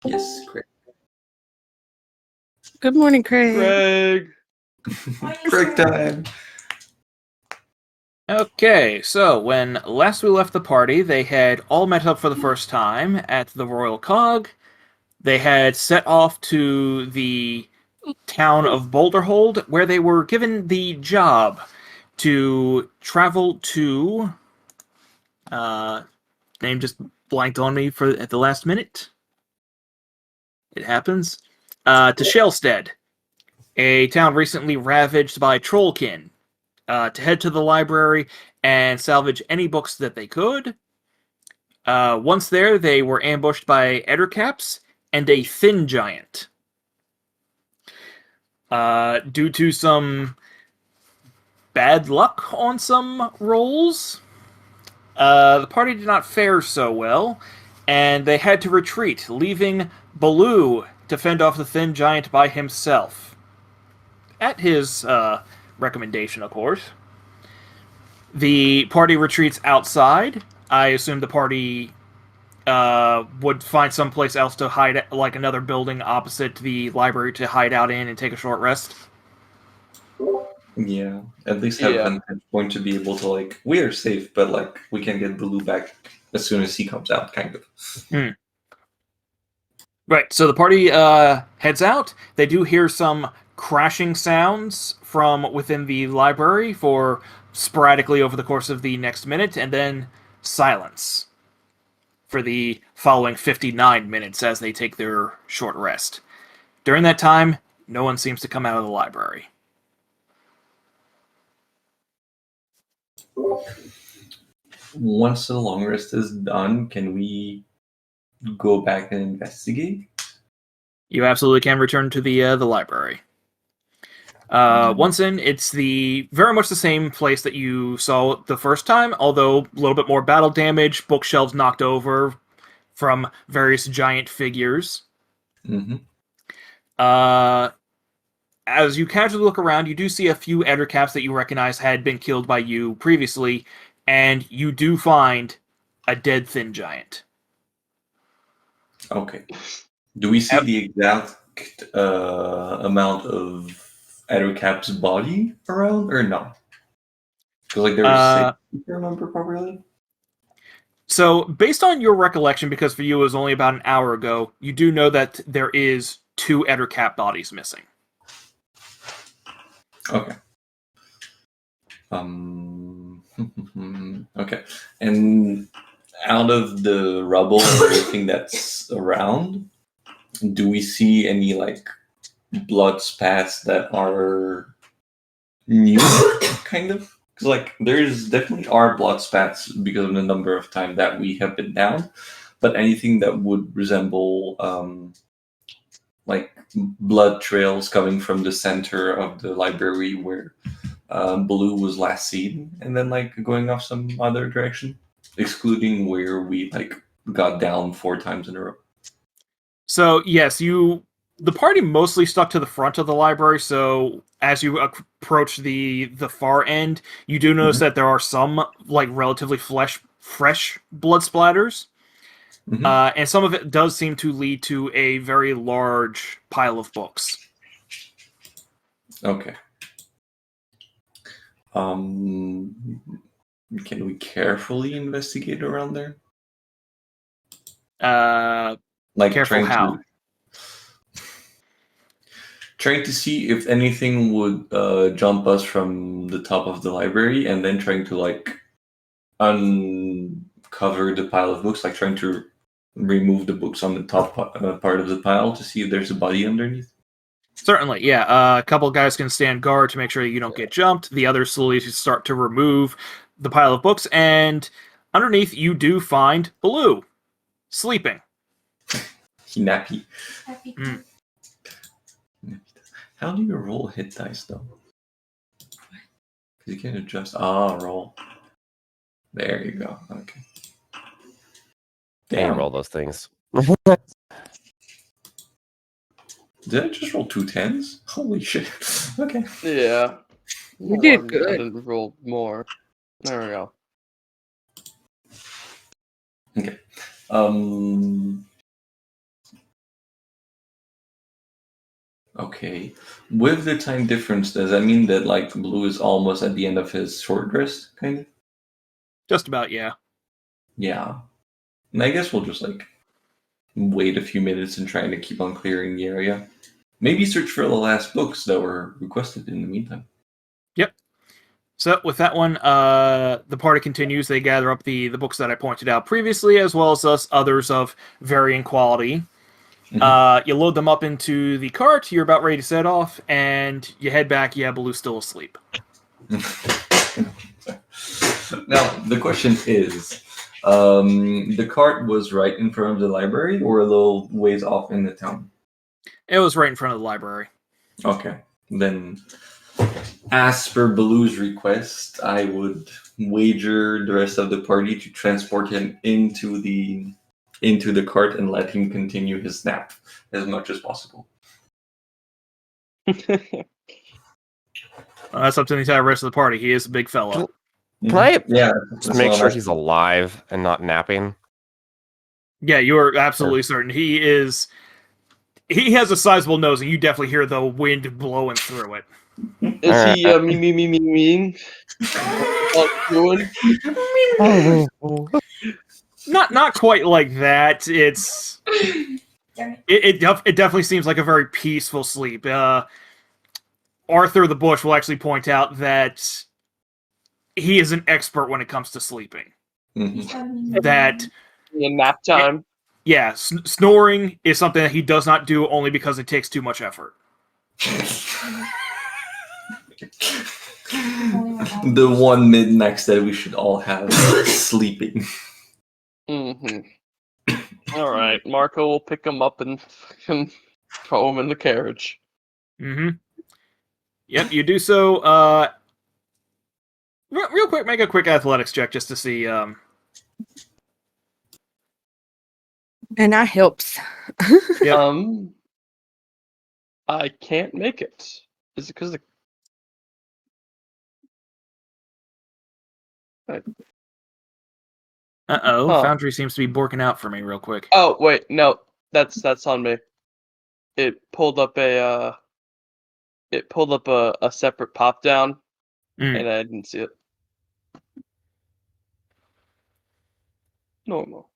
Yes, Craig. Good morning, Craig. Greg. Craig time. Okay, so when last we left the party, they had all met up for the first time at the Royal Cog. They had set off to the town of Boulderhold, where they were given the job to travel to... name just blanked on me at the last minute. It happens. To Shalestead, a town recently ravaged by Trollkin. To head to the library and salvage any books that they could. Once there, they were ambushed by Ettercaps and a Thin Giant. Due to some bad luck on some rolls, the party did not fare so well, and they had to retreat, leaving Baloo to fend off the Thin Giant by himself. At his recommendation, of course. The party retreats outside. I assume the party would find someplace else to hide, like another building opposite the library to hide out in and take a short rest. Yeah, at least have a vantage point to be able to, like, we are safe, but, like, we can get Baloo back as soon as he comes out, kind of. Right, so the party heads out. They do hear some crashing sounds from within the library for sporadically over the course of the next minute, and then silence for the following 59 minutes as they take their short rest. During that time, no one seems to come out of the library. Once the long rest is done, can we go back and investigate? You absolutely can return to the library. Once in, it's very much the same place that you saw the first time, although a little bit more battle damage, bookshelves knocked over from various giant figures. Mm-hmm. As you casually look around, you do see a few Ettercaps that you recognize had been killed by you previously, and you do find a dead Thin Giant. Okay. Do we see the exact amount of Ettercap's body around, or not? Because, like, there were 6, if I remember properly. So, based on your recollection, because for you it was only about an hour ago, you do know that there is 2 Ettercap bodies missing. Okay. Okay. And out of the rubble and everything that's around, do we see any, like, blood spats that are new, kind of? Because, like, there's definitely are blood spats because of the number of time that we have been down, but anything that would resemble, like, blood trails coming from the center of the library where Blue was last seen, and then, like, going off some other direction, excluding where we, like, got down 4 times in a row. So, yes, the party mostly stuck to the front of the library, so as you approach the far end, you do notice that there are some, like, relatively fresh blood splatters, and some of it does seem to lead to a very large pile of books. Okay. Can we carefully investigate around there? Like, careful how? Trying to see if anything would jump us from the top of the library, and then trying to, like, uncover the pile of books, like trying to remove the books on the top part of the pile to see if there's a body underneath. Certainly, yeah. A couple of guys can stand guard to make sure you don't get jumped. The others slowly start to remove the pile of books, and underneath you do find Baloo, sleeping. Nappy. How do you roll hit dice, though? Because you can't adjust. Roll. There you go. Okay. Damn. Roll those things. Did I just roll 2 10s? Holy shit. Okay. Yeah. You did good. I didn't roll more. There we go. Okay. Okay. With the time difference, does that mean that like Blue is almost at the end of his short rest, kind of? Just about, yeah. Yeah. And I guess we'll just like wait a few minutes and try to keep on clearing the area. Maybe search for the last books that were requested in the meantime. Yep. So with that one, the party continues. They gather up the books that I pointed out previously, as well as others of varying quality. You load them up into the cart. You're about ready to set off, and you head back. Yeah, Baloo's still asleep. Now, the question is, the cart was right in front of the library or a little ways off in the town? It was right in front of the library. Okay. Then, as per Baloo's request, I would wager the rest of the party to transport him into the cart and let him continue his nap as much as possible. That's up to the entire rest of the party. He is a big fella. Can I Yeah, just make sure he's alive and not napping? Yeah, you are absolutely certain. He is. He has a sizable nose, and you definitely hear the wind blowing through it. Is he mean? Doing? Not quite like that. It definitely seems like a very peaceful sleep. Arthur the Bush will actually point out that he is an expert when it comes to sleeping. That In nap time. yeah, snoring is something that he does not do only because it takes too much effort. The one mid-max that we should all have sleeping. All right, Marco will pick him up and throw him in the carriage. Yep, you do so. Real quick, make a quick athletics check just to see. And that helps. Yep. I can't make it. Is it because the Huh. Foundry seems to be borking out for me real quick. Oh wait, no, that's on me. It pulled up a separate pop down, and I didn't see it. Normal.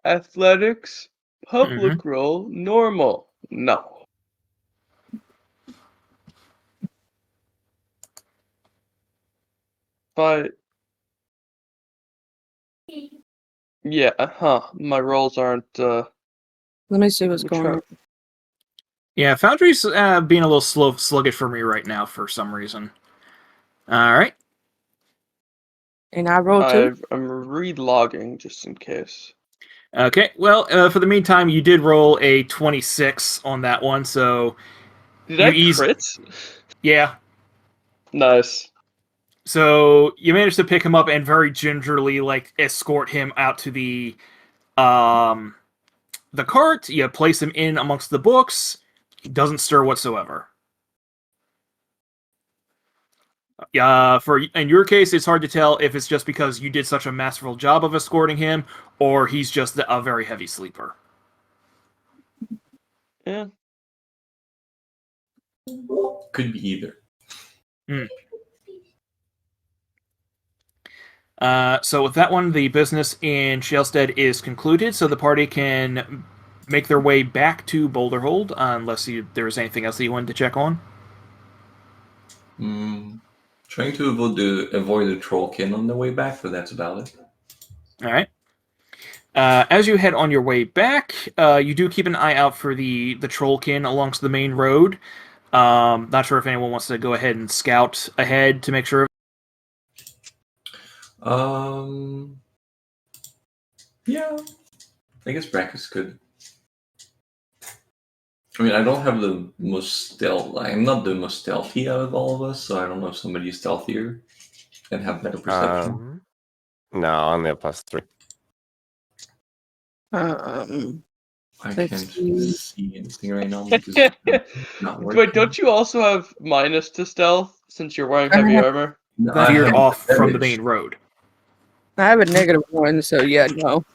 Athletics, public role, normal. No. But yeah, my rolls aren't. Let me see what's Which going one? on. Yeah, Foundry's being a little sluggish for me right now for some reason. All right. And I rolled too. I'm relogging just in case. Okay. Well, for the meantime, you did roll a 26 on that one, so Did I You crit? yeah. Nice. So you managed to pick him up and very gingerly, like, escort him out to the cart. You place him in amongst the books. He doesn't stir whatsoever. In your case, it's hard to tell if it's just because you did such a masterful job of escorting him, or he's just a very heavy sleeper. Yeah. Could be either. So with that one, the business in Shalestead is concluded, so the party can make their way back to Boulderhold, unless there's anything else that you wanted to check on. Trying to avoid the trollkin on the way back, but that's about it. All right. As you head on your way back, you do keep an eye out for the trollkin along the main road. Not sure if anyone wants to go ahead and scout ahead to make sure. Yeah, I guess Brackus could. I mean, I don't have the most stealth. I'm not the most stealthy out of all of us, so I don't know if somebody's stealthier and have better perception. No, I only have +3. I let's can't see. see anything right now because it's not working. Wait, don't you also have minus to stealth since you're wearing heavy armor? No, I Veered have off from the advantage. main road. I have a -1, so yeah, no.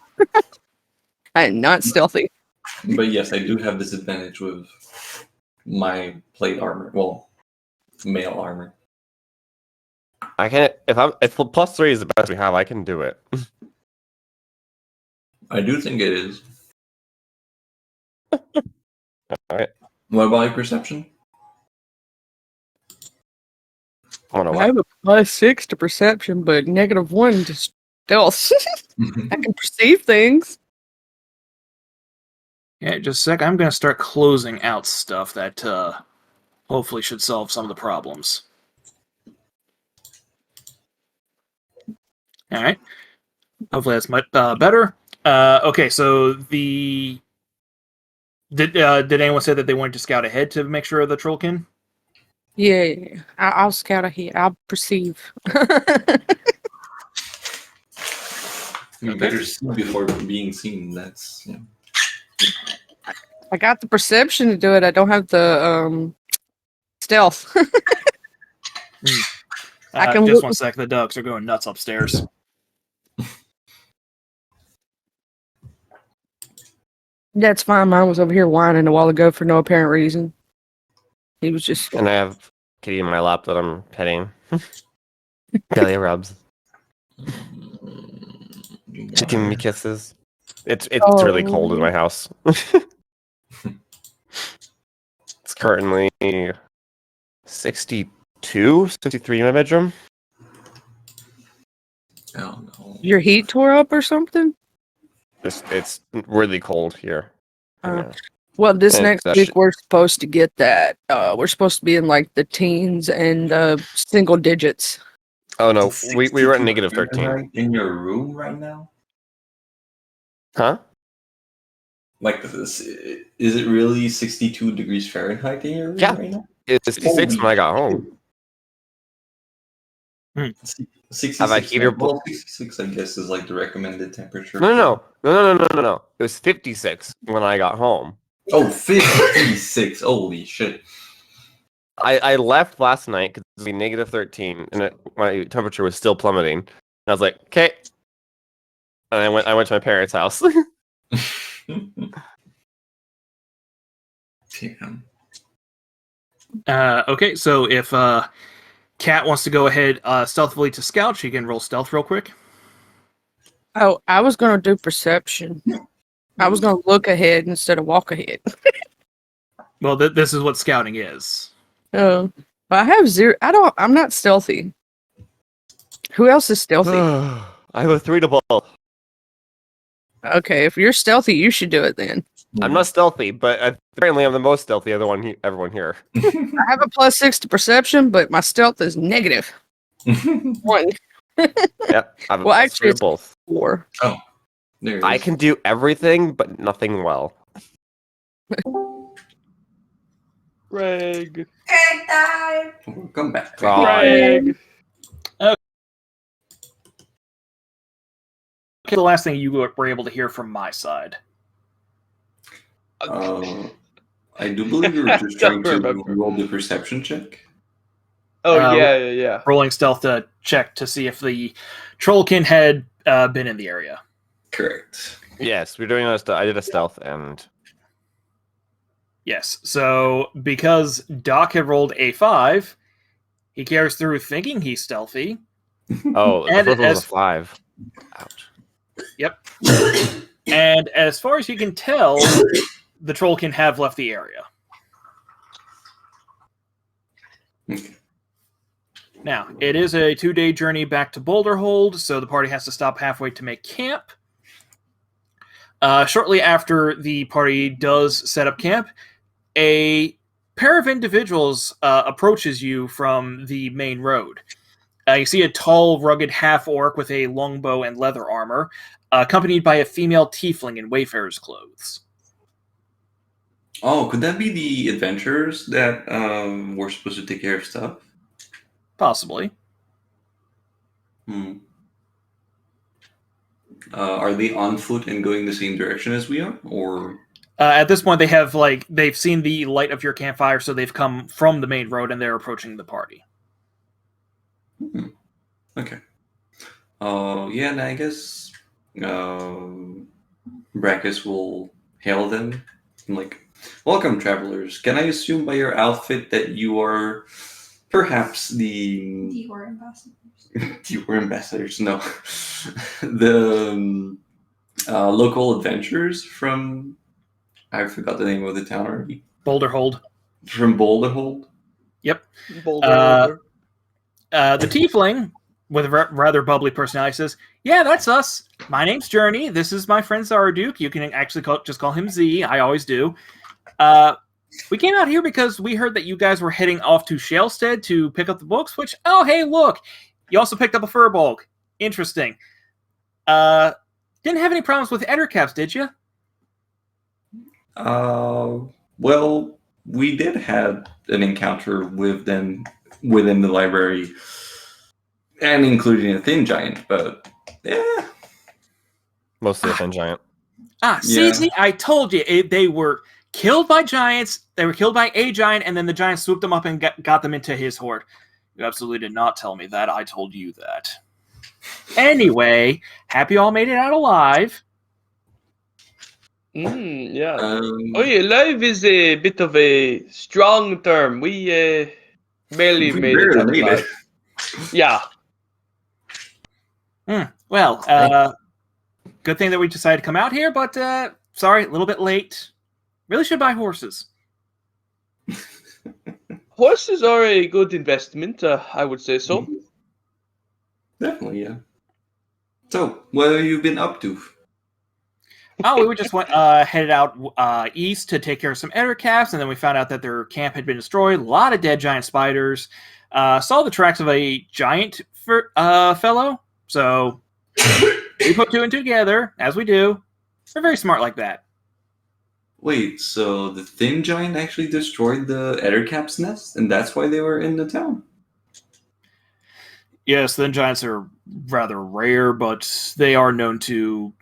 I am not stealthy. But yes, I do have disadvantage with my plate armor. Well, mail armor. I can if +3 is the best we have, I can do it. I do think it is. Alright. What about your perception? I don't know I what. have a +6 to perception, but -1 to stealth. I can perceive things. Yeah, just a sec. I'm going to start closing out stuff that hopefully should solve some of the problems. All right. Hopefully that's much better. Okay, so did anyone say that they wanted to scout ahead to make sure of the trollkin? Yeah, I'll scout ahead. I'll perceive. You better see before being seen. That's I got the perception to do it. I don't have the stealth. I can Just look- 1 sec. The ducks are going nuts upstairs. That's fine. Mine was over here whining a while ago for no apparent reason. He was just And I have Kitty in my lap that I'm petting. Belly rubs. She's giving me kisses. It's really cold in my house. It's currently 62, 63 in my bedroom. oh no. your heat tore up or something. It's really cold here. Yeah. Well, this And next that week shit- we're supposed to get that. We're supposed to be in like the teens and single digits. Oh no, It's we were at 62 -13. Fahrenheit in your room right now. Huh? Like this, is it really 62 degrees Fahrenheit in your room Yeah. right now? It's 66 when I got home. 66. Have I heater Well, 66, I guess, is like the recommended temperature. No. It was 56 when I got home. Oh, 56. Holy shit. I left last night because it was -13 and my temperature was still plummeting. And I was like, okay. And I went to my parents' house. Damn. Okay, so if Kat wants to go ahead stealthily to scout, she can roll stealth real quick. Oh, I was gonna do perception. I was gonna look ahead instead of walk ahead. Well, this is what scouting is. Oh, but I have 0. I'm not stealthy. Who else is stealthy? I have a 3 to both. Okay, if you're stealthy, you should do it then. I'm not stealthy, but apparently I'm the most stealthy of everyone here. I have a +6 to perception, but my stealth is -1. Yep. I have a Well, +3 actually, to it's both. 4. There it I is. can do everything, but nothing well. Greg. Come back. Greg. Okay, the last thing you were able to hear from my side. I do believe you were just trying Don't to remember. roll the perception check. Oh, Uh, yeah. Rolling stealth to check to see if the trollkin had been in the area. Correct. Yes, we're doing I did a stealth and Yes, so because Doc had rolled a 5, he carries through thinking he's stealthy. oh, the And first one was as- a 5. Ouch. Yep. And as far as you can tell, the trollkin have left the area. Okay. Now, it is a 2-day journey back to Boulderhold, so the party has to stop halfway to make camp. Shortly after the party does set up camp, a pair of individuals approaches you from the main road. You see a tall, rugged half-orc with a longbow and leather armor, accompanied by a female tiefling in wayfarer's clothes. Oh, could that be the adventurers that were supposed to take care of stuff? Possibly. Are they on foot and going the same direction as we are, or? At this point, they've seen the light of your campfire, so they've come from the main road and they're approaching the party. Okay. Yeah, and I guess Brachus will hail them. I'm like, welcome, travelers. Can I assume by your outfit that you are perhaps the Dior ambassadors. Dior ambassadors? No, the local adventurers from I forgot the name of the town already. Boulder Hold. From Boulderhold. Boulder. The tiefling, with a rather bubbly personality, says, "Yeah, that's us. My name's Journey. This is my friend Zaraduke. You can actually just call him Z. I always do. We came out here because we heard that you guys were heading off to Shalestead to pick up the books, which, oh, hey, look. You also picked up a furbolg. Interesting. Didn't have any problems with ettercaps, did you?" Well, we did have an encounter with them within the library, and including a thin giant, but yeah. Mostly a thin giant. See, Yeah. I told you. They were killed by giants. They were killed by a giant, and then the giant swooped them up and got them into his horde. You absolutely did not tell me that. I told you that. Anyway, happy you all made it out alive. Yeah. Um, Live is a bit of a strong term. We barely we made it barely out made alive. it. Yeah. Well, good thing that we decided to come out here, but sorry, a little bit late. Really should buy horses. Horses are a good investment, I would say so. Definitely, yeah. So, what have you been up to? Oh, we just went headed out east to take care of some ettercaps, and then we found out that their camp had been destroyed. A lot of dead giant spiders. Saw the tracks of a giant fellow. So we put two and two together, as we do. We're very smart like that. Wait, so the thin giant actually destroyed the Ettercap's nest, and that's why they were in the town? Yes, thin giants are rather rare, but they are known to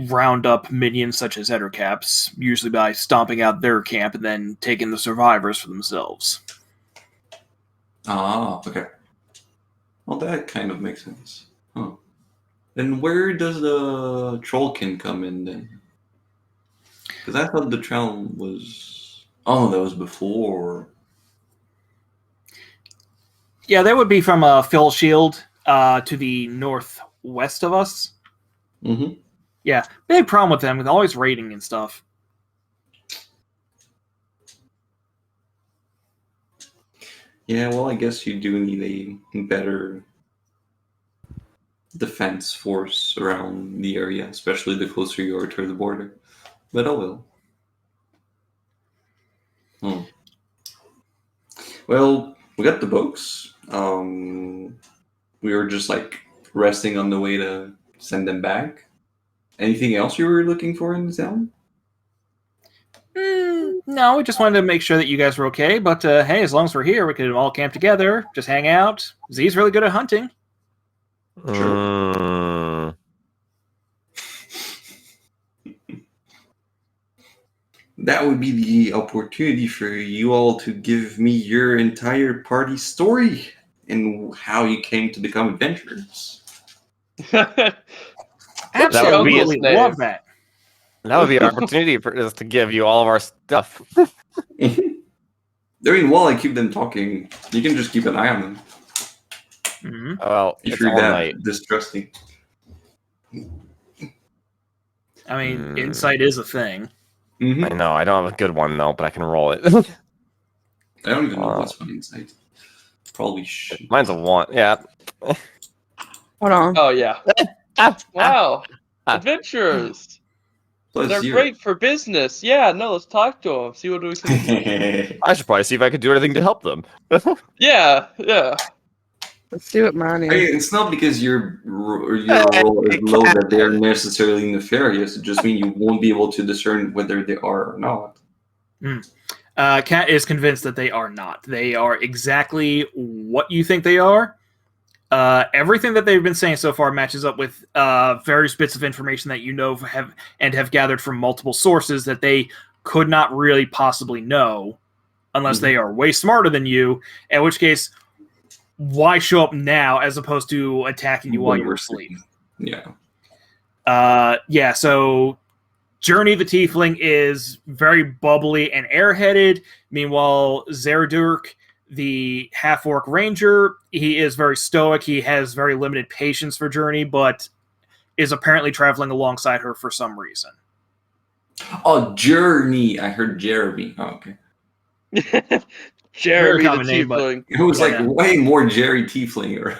round up minions such as ettercaps, usually by stomping out their camp and then taking the survivors for themselves. Ah, okay. Well, that kind of makes sense. Huh. Then where does the Trollkin come in then? Because I thought the Troll was... Oh, that was before. Yeah, that would be from Phil Shield to the northwest of us. Mm-hmm. Yeah, big problem with them with always raiding and stuff. Yeah, well, I guess you do need a better defense force around the area, especially the closer you are to the border. But oh well. Well, we got the books. We were just like resting on the way to send them back. Anything else you were looking for in the town? No, we just wanted to make sure that you guys were okay. But hey, as long as we're here, we could all camp together, just hang out. Z's really good at hunting. Mm. That would be the opportunity for you all to give me your entire party story and how you came to become adventurers. Absolutely Dave. love that. That would be an opportunity for us to give you all of our stuff. During while I keep them talking, you can just keep an eye on them. Mm-hmm. Well, If it's you're all that night. distrusting. I mean, insight is a thing. Mm-hmm. I know. I don't have a good one though, but I can roll it. I don't even know what's my insight. Probably should. Mine's a 1. Yeah. Hold on. Oh, yeah. Wow. Adventurers. Plus They're 0. great for business. Yeah, no, let's talk to them. See what we can do. I should probably see if I could do anything to help them. Yeah. Let's see what mine I is. mean, it's not because your role is low that they are necessarily nefarious. It just means you won't be able to discern whether they are or not. Kat is convinced that they are not. They are exactly what you think they are. Everything that they've been saying so far matches up with various bits of information that you know have gathered from multiple sources that they could not really possibly know unless they are way smarter than you, in which case, why show up now as opposed to attacking you while you're asleep? Yeah. So Journey the Tiefling is very bubbly and airheaded. Meanwhile, Zerdurk, the half-orc ranger, he is very stoic. He has very limited patience for Journey, but is apparently traveling alongside her for some reason. Oh, Journey. I heard Jeremy. Oh, okay. Jeremy the common name, but- Tiefling. It was Yeah. like way more Jerry Tieflinger.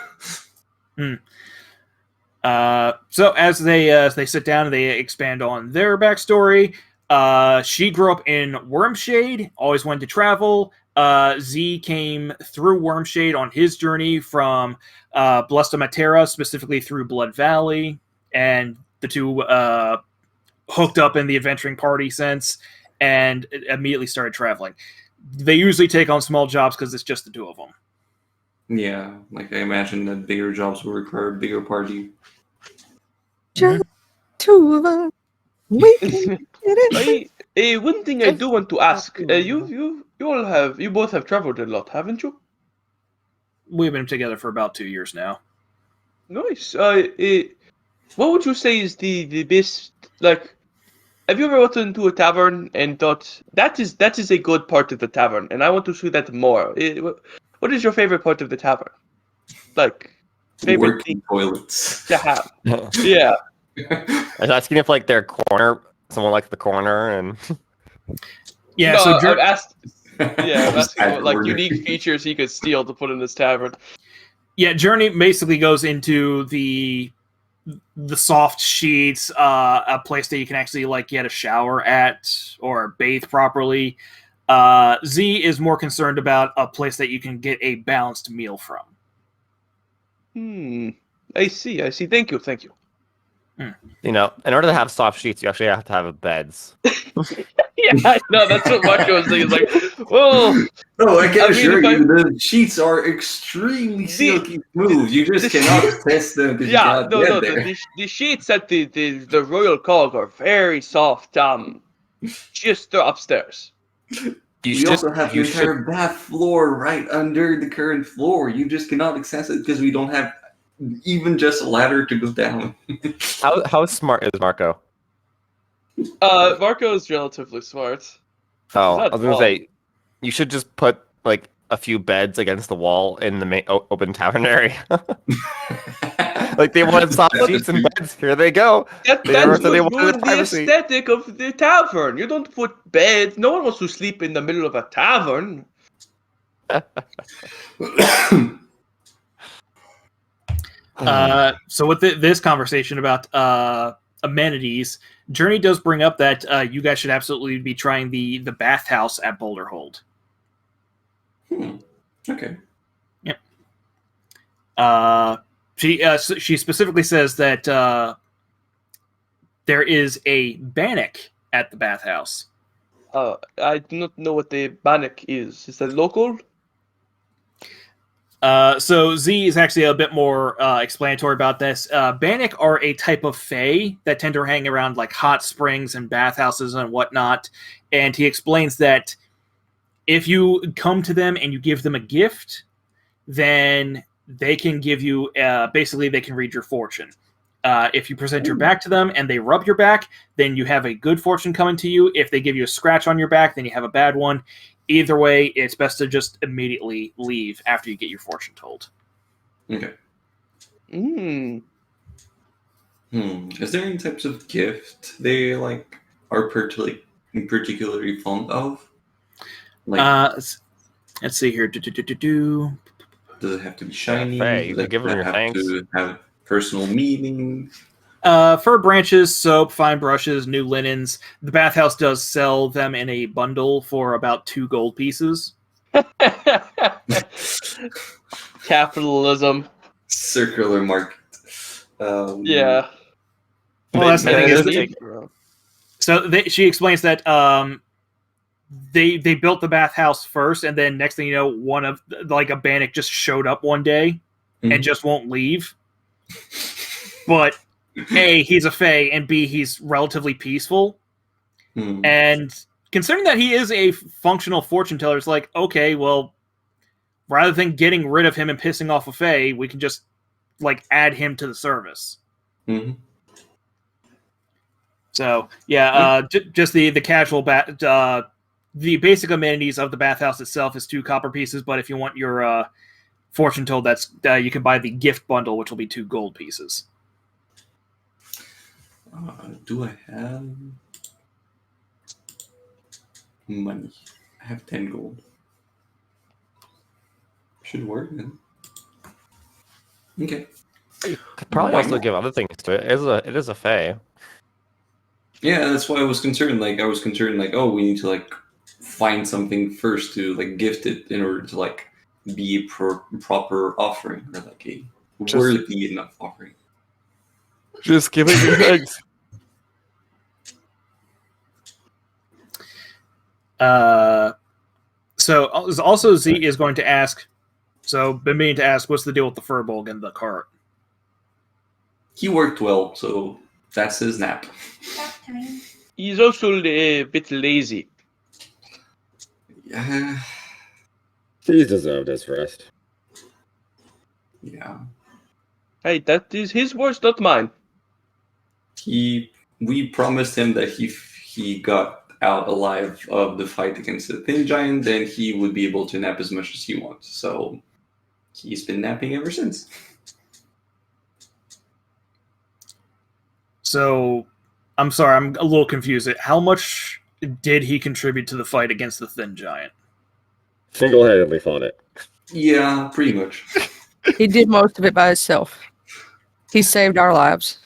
So as they sit down and they expand on their backstory, she grew up in Wormshade, always wanted to travel. Z came through Wormshade on his journey from Blestamatera, specifically through Blood Valley, and the two hooked up in the adventuring party since, and immediately started traveling. They usually take on small jobs because it's just the two of them. Yeah, like I imagine that bigger jobs will require a bigger party. Just two of us. We can get it. One thing I do want to ask: you both have traveled a lot, haven't you? We've been together for about 2 years now. Nice. What would you say is the best? Like, have you ever gotten into a tavern and thought that is a good part of the tavern, and I want to see that more? What is your favorite part of the tavern? Like, favorite Working thing toilets. to have? Yeah. I was asking if like their corner, someone likes the corner, and Yeah, No, so I've asked. Yeah, I'm Just asking what, like, add order. unique features he could steal to put in this tavern. Yeah, Journey basically goes into the soft sheets, a place that you can actually like get a shower at or bathe properly. Z is more concerned about a place that you can get a balanced meal from. I see. Thank you. you know, in order to have soft sheets, you actually have to have beds. Yeah, I know. That's what Marco was saying. He's like, well, No, I can I mean, assure if you, the sheets are extremely silky smooth. You just the cannot sheets- test them because you yeah, cannot no. get there. The sheets at the Royal Cog are very soft. Just upstairs. We also have the entire bath floor right under the current floor. You just cannot access it because we don't have even just a ladder to go down. How smart is Marco? Marco is relatively smart. Oh, not I was gonna dumb. say, you should just put like a few beds against the wall in the main open tavern area. Like they wanted soft sheets and beds. Here they go. That They never that's said they what wanted ruined the privacy. aesthetic of the tavern. You don't put beds. No one wants to sleep in the middle of a tavern. So with this conversation about amenities, Journey does bring up that you guys should absolutely be trying the bathhouse at Boulderhold. Okay. She specifically says that there is a bannock at the bathhouse. I do not know what the bannock is. Is that local? So Z is actually a bit more explanatory about this. Bannock are a type of fae that tend to hang around like hot springs and bathhouses and whatnot. And he explains that if you come to them and you give them a gift, then they can give you basically they can read your fortune. If you present your back to them and they rub your back, then you have a good fortune coming to you. If they give you a scratch on your back, then you have a bad one. Either way, it's best to just immediately leave after you get your fortune told. Okay. Is there any types of gift they like are particularly fond of? Like, Let's see here. does it have to be shiny? Faye, you Does could give them it your have thanks. to have personal meaning? Fur branches, soap, fine brushes, new linens. The bathhouse does sell them in a bundle for about 2 gold pieces. Capitalism. Circular market. Yeah. Well, that's the thing is, Maybe- she explains that they built the bathhouse first, and then next thing you know, one of like a bannock just showed up one day and Mhm. just won't leave. But A, he's a fae, and B, he's relatively peaceful. And considering that he is a functional fortune teller, it's like, okay, well, rather than getting rid of him and pissing off a fae, we can just like add him to the service. Mm-hmm. So yeah, just the casual the basic amenities of the bathhouse itself is 2 copper pieces. But if you want your fortune told, that's you can buy the gift bundle, which will be 2 gold pieces. Do I have money? I have 10 gold. Should work then. Okay. Could probably Why also not? give other things to it. It is a fae. Yeah, that's why I was concerned. Like, I was concerned, like, oh, we need to like find something first to like gift it in order to like be a proper offering or like a worthy enough offering. Just give it your eggs. So also Z is going to ask. So been meaning to ask, what's the deal with the Furbolg in the cart? He worked well, so that's his nap. He's also a bit lazy. Yeah. He's deserved his rest. Yeah. Hey, that is his words, not mine. We promised him that he got out alive of the fight against the thin giant, then he would be able to nap as much as he wants. So he's been napping ever since. So I'm sorry, I'm a little confused. How much did he contribute to the fight against the thin giant? Single-handedly fought it. Yeah, pretty much. He did most of it by himself. He saved our lives.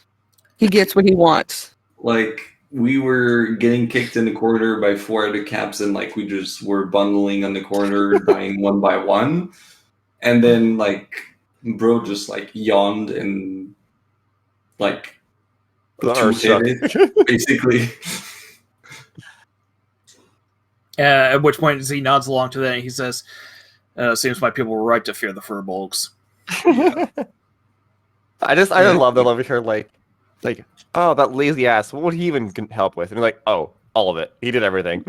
He gets what he wants. Like, we were getting kicked in the corner by 4 other caps, and like we just were bundling on the corner, dying one by one. And then like bro just like yawned and like two-hit it, basically. At which point Z nods along to that and he says, seems my people were right to fear the Furbolgs. I love that over here, like, oh, that lazy ass. What would he even help with? And you're like, oh, all of it. He did everything.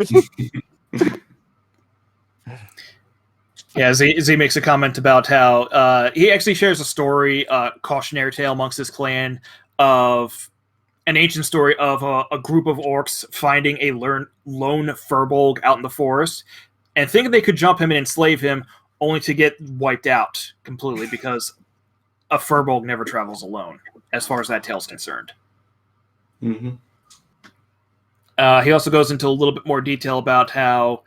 Yeah, Z makes a comment about how he actually shares a story, cautionary tale amongst his clan of an ancient story of a group of orcs finding a lone Furbolg out in the forest and thinking they could jump him and enslave him, only to get wiped out completely because a Furbolg never travels alone, as far as that tale's concerned. Mm-hmm. He also goes into a little bit more detail about how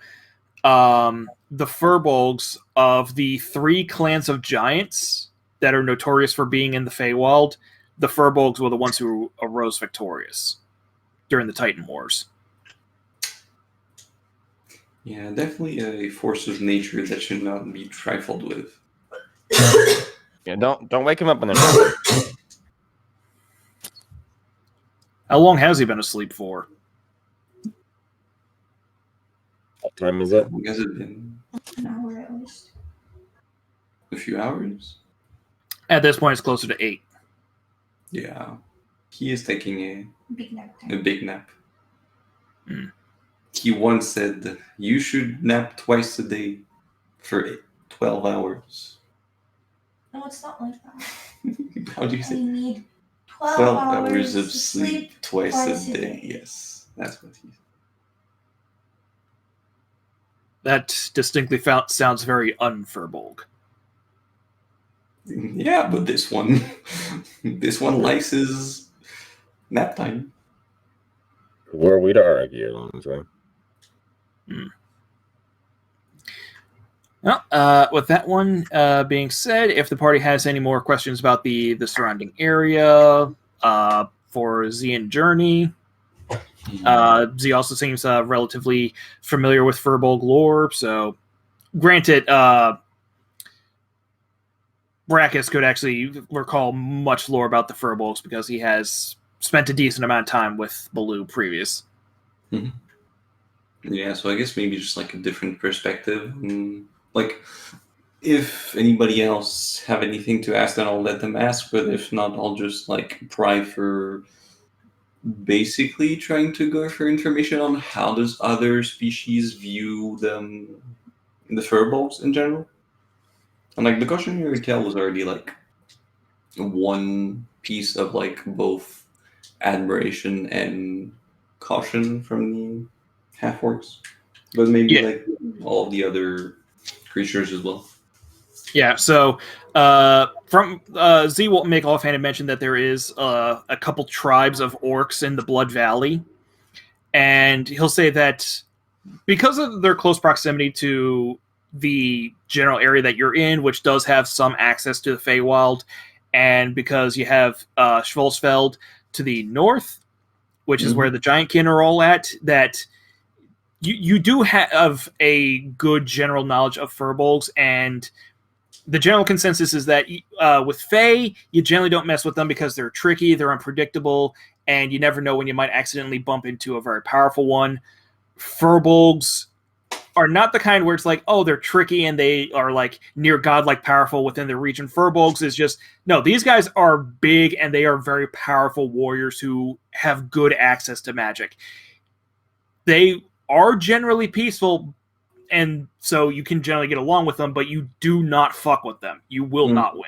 the Furbolgs of the 3 clans of giants that are notorious for being in the Feywild, the Furbolgs were the ones who arose victorious during the Titan Wars. Yeah, definitely a force of nature that should not be trifled with. Yeah, don't wake him up when they're not. How long has he been asleep for? What time is it? How long has it been? An hour at least. A few hours? At this point, it's closer to 8. Yeah. He is taking Big nap a time. big nap. Mm. He once said, you should nap twice a day for 12 hours. No, it's not like that. How do you I say? need 12, 12 hours hours of to sleep twice twice a a day. day. Yes, that's what he said. That distinctly sounds very un-Furbolg. Yeah, but this one, this one likes his nap time. Were we to argue? So. Well, with that one being said, if the party has any more questions about the surrounding area for Z and Journey, Z also seems relatively familiar with Furbolg lore. So, granted, Brackus could actually recall much lore about the Furbolgs because he has spent a decent amount of time with Baloo previous. Yeah, so I guess maybe just like a different perspective. Like, if anybody else have anything to ask, then I'll let them ask. But if not, I'll just like pry for basically trying to go for information on how does other species view them, the Furbolgs in general. And like the cautionary tale was already like one piece of like both admiration and caution from the half orcs, but maybe Yeah. like all the other creatures as well. Yeah, so from Z will make offhanded mention that there is a couple tribes of orcs in the Blood Valley, and he'll say that because of their close proximity to the general area that you're in, which does have some access to the Feywild, and because you have Schvolsfeld to the north, which is where the Giantkin are all at, that you do have a good general knowledge of Furbolgs, and the general consensus is that with Fey, you generally don't mess with them because they're tricky, they're unpredictable, and you never know when you might accidentally bump into a very powerful one. Furbolgs are not the kind where it's like, oh, they're tricky and they are like near godlike powerful within the region. Furbolgs is just, no, these guys are big and they are very powerful warriors who have good access to magic. They are generally peaceful, and so you can generally get along with them, but you do not fuck with them. You will not win.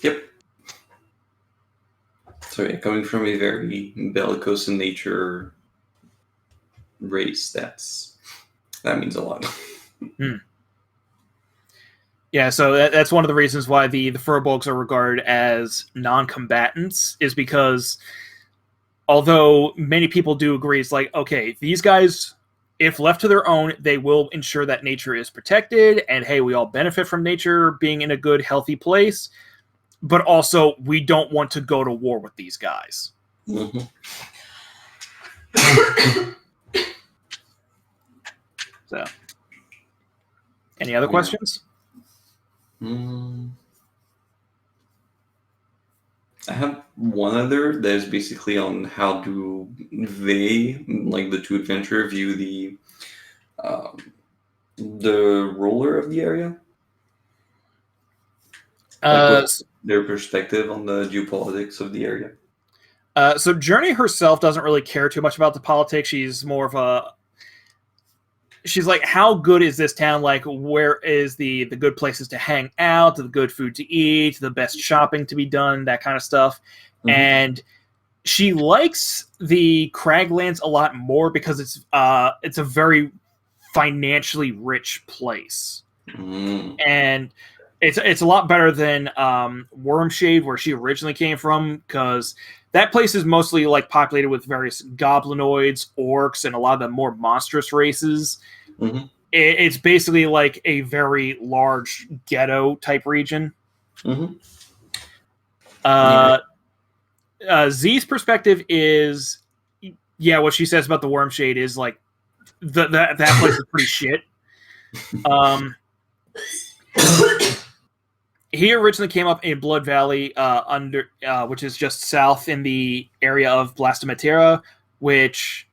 Yep. So yeah, coming from a very bellicose in nature race, that means a lot. Yeah, so that's one of the reasons why the Furbolgs are regarded as non-combatants, is because although many people do agree, it's like, okay, these guys, if left to their own, they will ensure that nature is protected, and hey, we all benefit from nature being in a good, healthy place, but also we don't want to go to war with these guys. Mm-hmm. So, any other questions? I have one other that is basically on how do they, like the two adventurer, view the ruler of the area? What's their perspective on the geopolitics of the area? So Journey herself doesn't really care too much about the politics. She's more of a... She's like, how good is this town? Like, where is the good places to hang out, the good food to eat, the best shopping to be done, that kind of stuff. Mm-hmm. And she likes the Craglands a lot more because it's a very financially rich place. And it's a lot better than Wormshade, where she originally came from, because that place is mostly like populated with various goblinoids, orcs, and a lot of the more monstrous races. Mm-hmm. It's basically like a very large ghetto type region. Mm-hmm. Z's perspective is, yeah, what she says about the Wormshade is like that place is pretty shit. He originally came up in Blood Valley, which is just south in the area of Blastomatera, which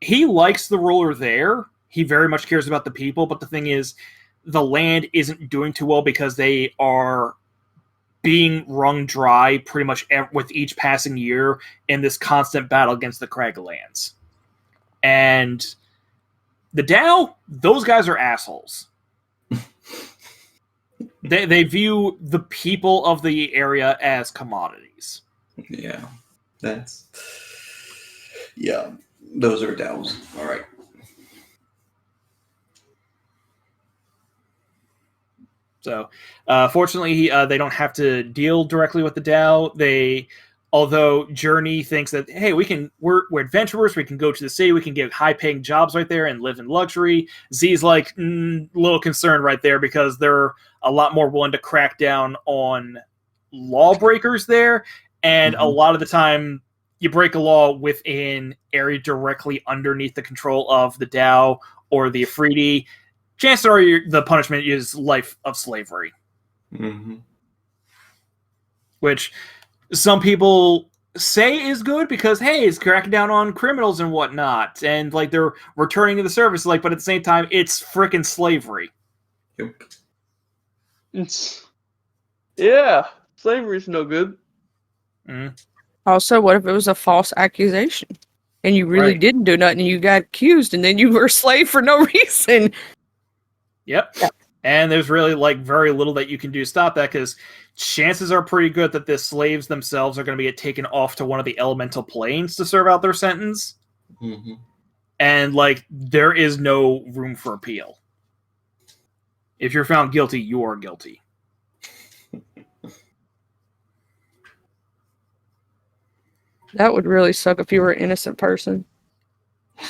he likes the ruler there. He very much cares about the people, but the thing is, the land isn't doing too well because they are being wrung dry pretty much with each passing year in this constant battle against the Craglands. And the Dow, those guys are assholes. They view the people of the area as commodities. Yeah, those are Dows. All right. So, fortunately, they don't have to deal directly with the Dow. Although Journey thinks that, hey, we're adventurers, we can go to the city, we can get high-paying jobs right there and live in luxury. Z's like, a little concerned right there because they're a lot more willing to crack down on lawbreakers there, and a lot of the time, you break a law within area directly underneath the control of the Dow or the Afridi, chances are the punishment is life of slavery. Mm-hmm. Which some people say is good because, hey, it's cracking down on criminals and whatnot, and like they're returning to the service, like, but at the same time, it's frickin' slavery. Yep. Yeah, slavery's no good. Mm-hmm. Also, what if it was a false accusation and you really didn't do nothing and you got accused and then you were a slave for no reason? Yep. And there's really very little that you can do to stop that, because chances are pretty good that the slaves themselves are going to get taken off to one of the elemental planes to serve out their sentence. Mm-hmm. And there is no room for appeal. If you're found guilty, you are guilty. That would really suck if you were an innocent person.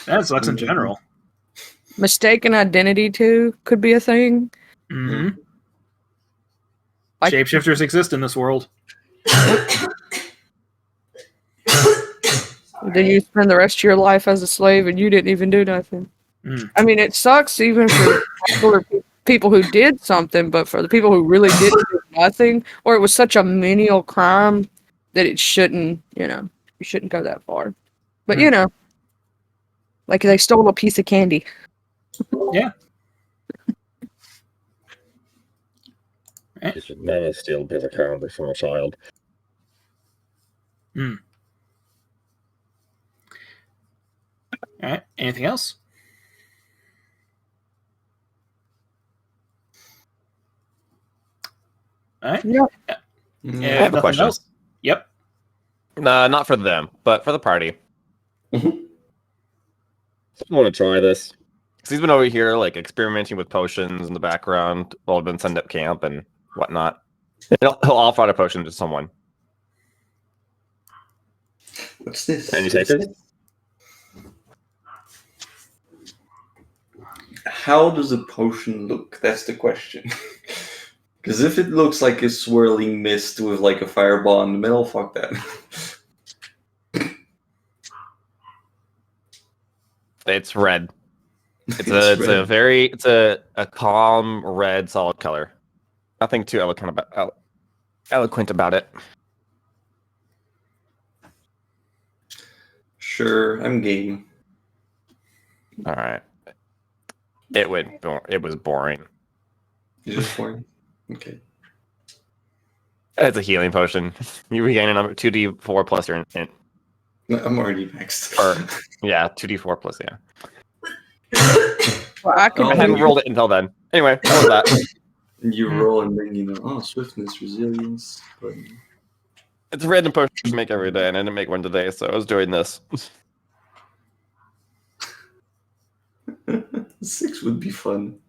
That sucks in general. Mistaken identity too could be a thing. Mm-hmm. Like- Shapeshifters exist in this world. Then you spend the rest of your life as a slave and you didn't even do nothing. Mm. I mean, it sucks even for people who did something, but for the people who really didn't do nothing, or it was such a menial crime that it shouldn't, you shouldn't go that far. But like they stole a piece of candy. Yeah. You should never steal a bit of candy from a child. All right. Anything else? All right. Yep. Mm-hmm. I have a question. Else? Yep. Not for them, but for the party. I want to try this. Because he's been over here, experimenting with potions in the background while I've been sent up camp and whatnot. He'll offer out a potion to someone. What's this? Can you take it? How does a potion look? That's the question. Because if it looks like a swirling mist with a fireball in the middle, fuck that. It's red. It's a calm red, solid color. Nothing too eloquent about it. Sure, I'm game. All right. It was boring. You just boring? Okay. It's a healing potion. You regain a number 2d4 plus your int. I'm already maxed. Or yeah, 2d4 plus yeah. Well, I could. I hadn't rolled it until then. Anyway, that was that. And you roll and then swiftness, resilience. But... It's a random potion to make every day, and I didn't make one today, so I was doing this. 6 would be fun.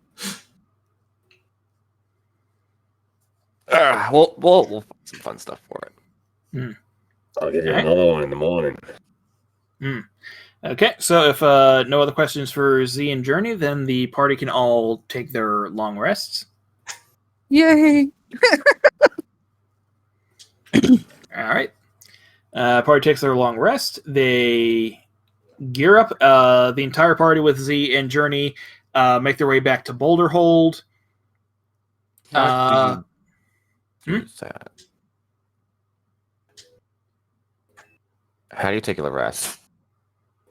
We'll find some fun stuff for it. I'll give you another one in the morning. Okay, so if no other questions for Z and Journey, then the party can all take their long rests. Yay! All right. Party takes their long rest. They gear up. The entire party with Z and Journey make their way back to Boulder Hold. How do you take a rest?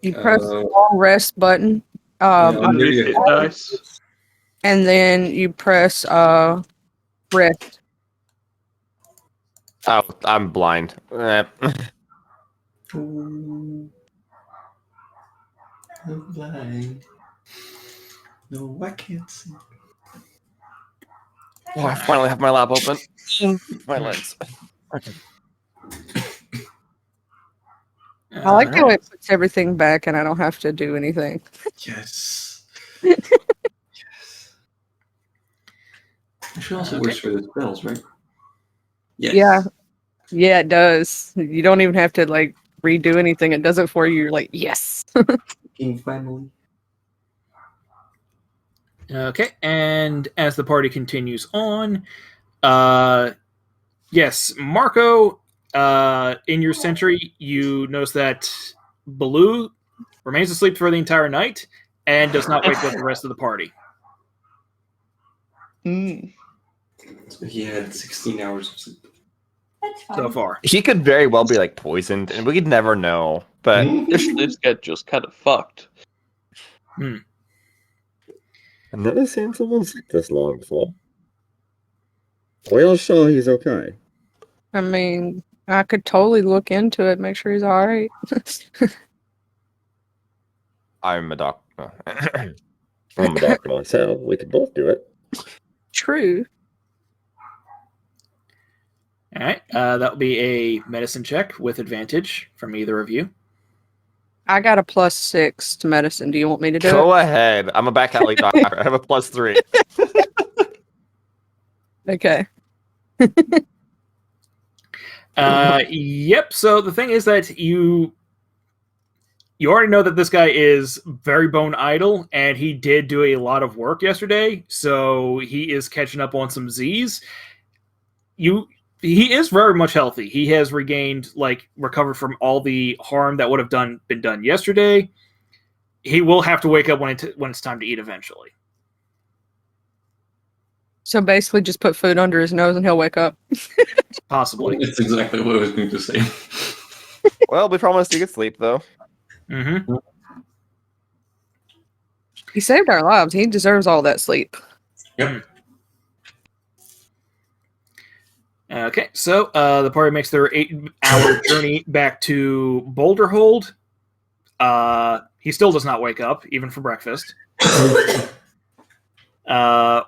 You press the long rest button, Underneath hit dice. and then you press rest. Oh, I'm blind. Ooh. I'm blind. No, I can't see. Oh, I finally have my lap open. My legs. Okay. I like how it puts everything back and I don't have to do anything. Yes. Yes. Actually, also works for the spells, right? Yes. Yeah, it does. You don't even have to redo anything. It does it for you. You're like, yes. King family. Okay, and as the party continues on, yes, Marco, in your sentry, you notice that Baloo remains asleep for the entire night and does not wake up the rest of the party. So he had 16 hours of sleep. That's fine. So far. He could very well be poisoned, and we could never know. But This schedule's kind of fucked. I've never seen someone sleep this long before. We are sure he's okay. I mean, I could totally look into it, make sure he's all right. I'm a doctor. I'm a doctor myself. We could both do it. true. All right, that will be a medicine check with advantage from either of you. I got a +6 to medicine. Do you want me to do Go it? ahead. I'm a back alley doctor. I have a +3. Okay. Yep. So the thing is that you already know that this guy is very bone idle, and he did do a lot of work yesterday, so he is catching up on some Z's. He is very much healthy. He has recovered from all the harm that would have been done yesterday. He will have to wake up when it's time to eat eventually. So basically, just put food under his nose and he'll wake up. Possibly. It's exactly what I was going to say. Well, we promised he could sleep, though. Mm-hmm. He saved our lives. He deserves all that sleep. Yep. Okay, so the party makes their 8-hour journey back to Boulderhold. He still does not wake up, even for breakfast.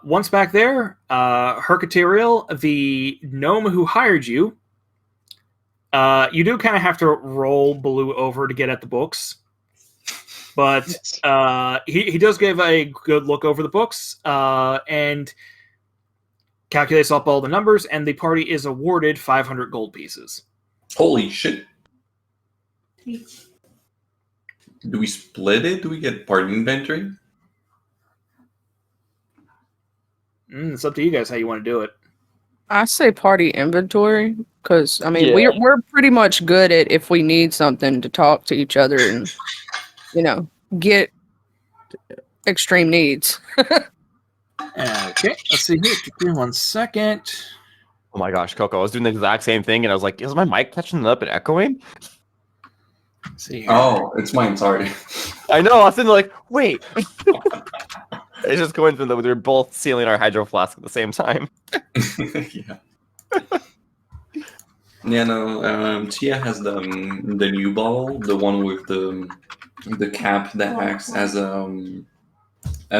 Once back there, Hercaterial, the gnome who hired you, you do kind of have to roll Baloo over to get at the books. But he does give a good look over the books and calculates up all the numbers, and the party is awarded 500 gold pieces. Holy shit. Sweet. Do we split it? Do we get part inventory? It's up to you guys how you want to do it. I say party inventory because I mean Yeah. we're pretty much good at if we need something to talk to each other and get extreme needs. Okay, let's see here. Give me 1 second. Oh my gosh, Coco, I was doing the exact same thing, and I was like, is my mic catching it up and echoing? Let's see here. Oh, it's mine, sorry. I know, I was sitting there like, wait. It's just coincidence that we were both sealing our hydro flask at the same time. Yeah. Yeah, no, Tia has the new bottle, the one with the cap that acts as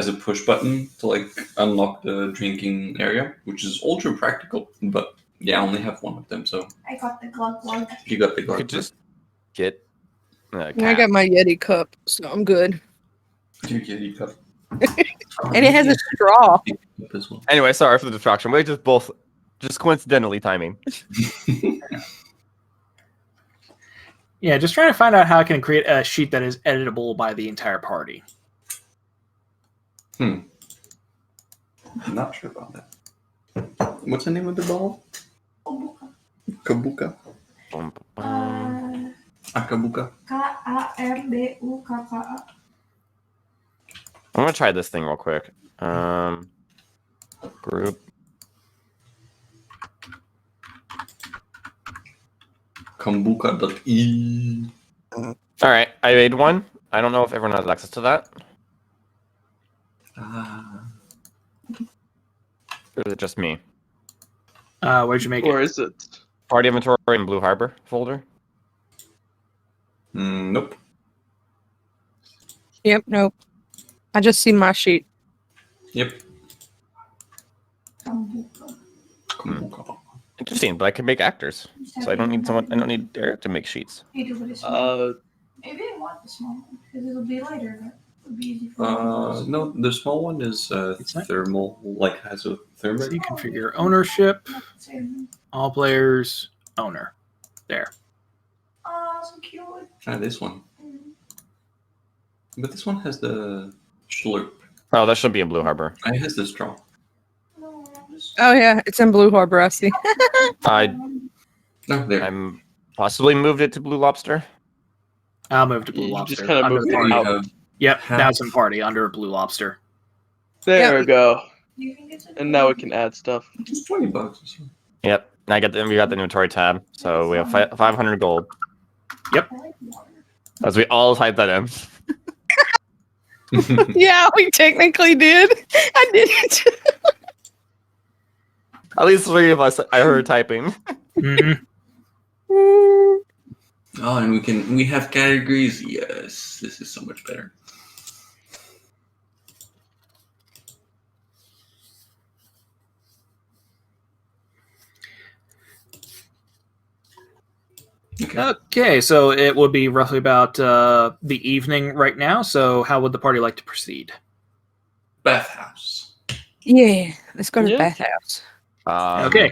a push button to like unlock the drinking area, which is ultra practical. But yeah, I only have one of them, so I got the glug glug. you got the You guard. could just get a I cap. got my Yeti cup, so I'm good. You got And it has a straw. as well. Anyway, sorry for the distraction. We just coincidentally timing. Yeah, just trying to find out how I can create a sheet that is editable by the entire party. I'm not sure about that. What's the name of the bottle? Kabuka. Akabuka. Karbukka. I'm gonna try this thing real quick. Group. Kambuka.e. All right, I made one. I don't know if everyone has access to that. Or is it just me? Where'd you make Or it? is it? Party inventory in Blue Harbor folder. Nope. Yep, nope. I just see my sheet. Yep. Kambuka. Kambuka. Interesting, but I can make actors, so I don't need someone. I don't need Eric to make sheets. Maybe I Uh, want the small one because it'll be lighter. But it'll be easy for me. No, the small one is It's not- thermal, like has a So thermite. you configure ownership, Oh, all players, owner. There. so cute. This one. But this one has the slurp. Oh, that should be in Blue Harbor. It has the straw. No, Oh yeah, it's in Blue Harbor. I see. No, there. I'm possibly moved it to Blue Lobster. I'll move to Blue You Lobster. just kinda under moved the it party. out. Yep, Half. now it's in party under Blue Lobster. there Yeah. we go. you can get And now we can add stuff. It's $20 or so. Yep, we got the inventory tab, so we have 500 gold. As we all type that in. Yeah, we technically did. I did it. At least 3 of us. I heard typing. Mhm. Oh, and we have categories. Yes, this is so much better. Okay, so it would be roughly about the evening right now. So how would the party like to proceed? Bathhouse. Yeah, let's go to the Yeah. bathhouse. Okay.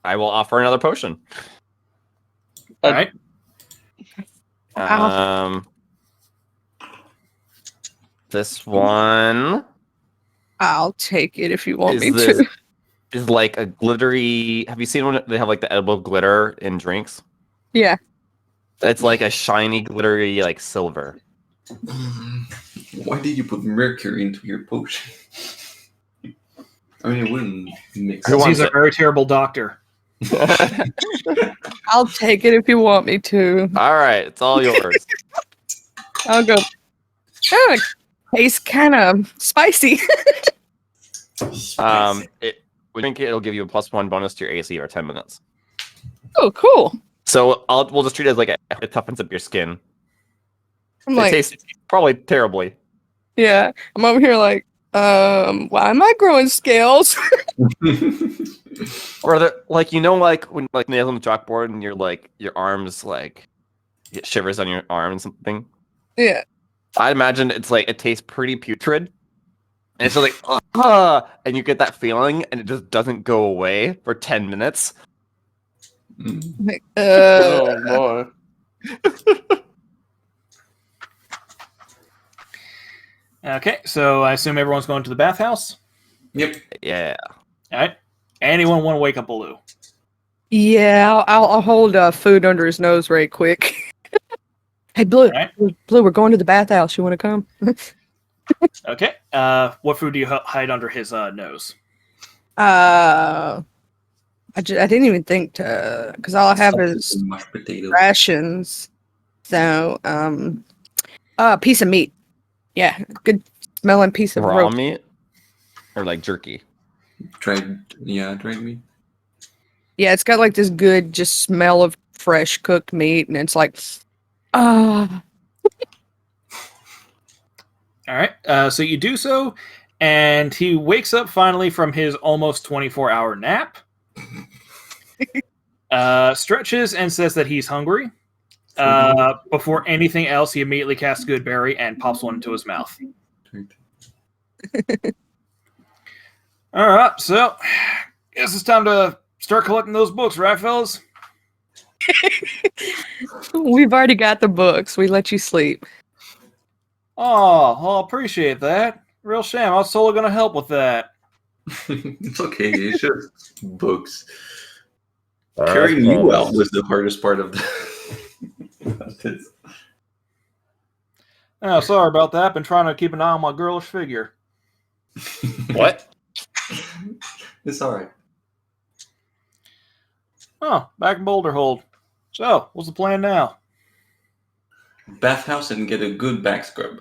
I will offer another potion. All right. This one I'll take it if you want me is to. is like a glittery. Have you seen when they have like the edible glitter in drinks? Yeah. It's like a shiny, glittery, like silver. Why did you put mercury into your potion? I mean, it wouldn't mix. Who He's wants a it? very terrible doctor. I'll take it if you want me to. All right, it's all yours. I'll go. Oh, it tastes kind of spicy. When you drink it, it'll give you a +1 bonus to your AC for 10 minutes. Oh, cool. So we'll just treat it as like it toughens up your skin. I'm It like, tastes probably terribly. yeah. I'm over here like, why am I growing scales? Or like like when like nails on the chalkboard and your arms like get shivers on your arm and something. Yeah. I imagine it's like it tastes pretty putrid. And it's just like and you get that feeling and it just doesn't go away for 10 minutes. Like, Oh boy. Okay, so I assume everyone's going to the bathhouse. Yep. Yeah. All right. Anyone want to wake up Baloo? yeah, I'll hold food under his nose right quick. Hey, Blue. Right. Blue, we're going to the bathhouse. You want to come? Okay. What food do you hide under his nose? I didn't even think to, because all I have is Mashed potato. rations. So, a piece of meat. Yeah, good smelling piece of Raw roast. meat? Or like jerky? Dried meat. Yeah, it's got like this good just smell of fresh cooked meat, and it's like, ah. All right. So you do so, and he wakes up finally from his almost 24-hour nap. Stretches and says that he's hungry. Before anything else, he immediately casts Good Berry and pops one into his mouth. All right, so guess it's time to start collecting those books, right, fellas? We've already got the books. We let you sleep. Oh, well, appreciate that. Real shame. I was totally going to help with that. It's okay. It's just books. I Carrying you promise. out was the hardest part of the. Oh, sorry about that. Been trying to keep an eye on my girlish figure. What? It's alright. Oh, back in Boulder Hold. So, what's the plan now? Bathhouse and get a good back scrub.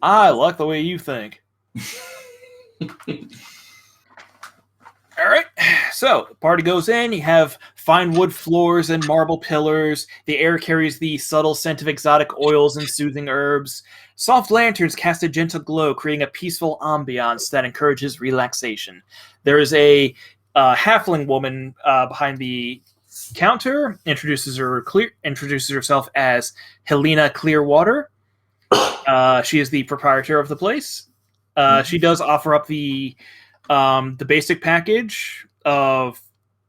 I like the way you think. All right. So, the party goes in. You have fine wood floors and marble pillars. The air carries the subtle scent of exotic oils and soothing herbs. Soft lanterns cast a gentle glow, creating a peaceful ambiance that encourages relaxation. There is a halfling woman behind the counter. Introduces herself as Helena Clearwater. She is the proprietor of the place. She does offer up the basic package of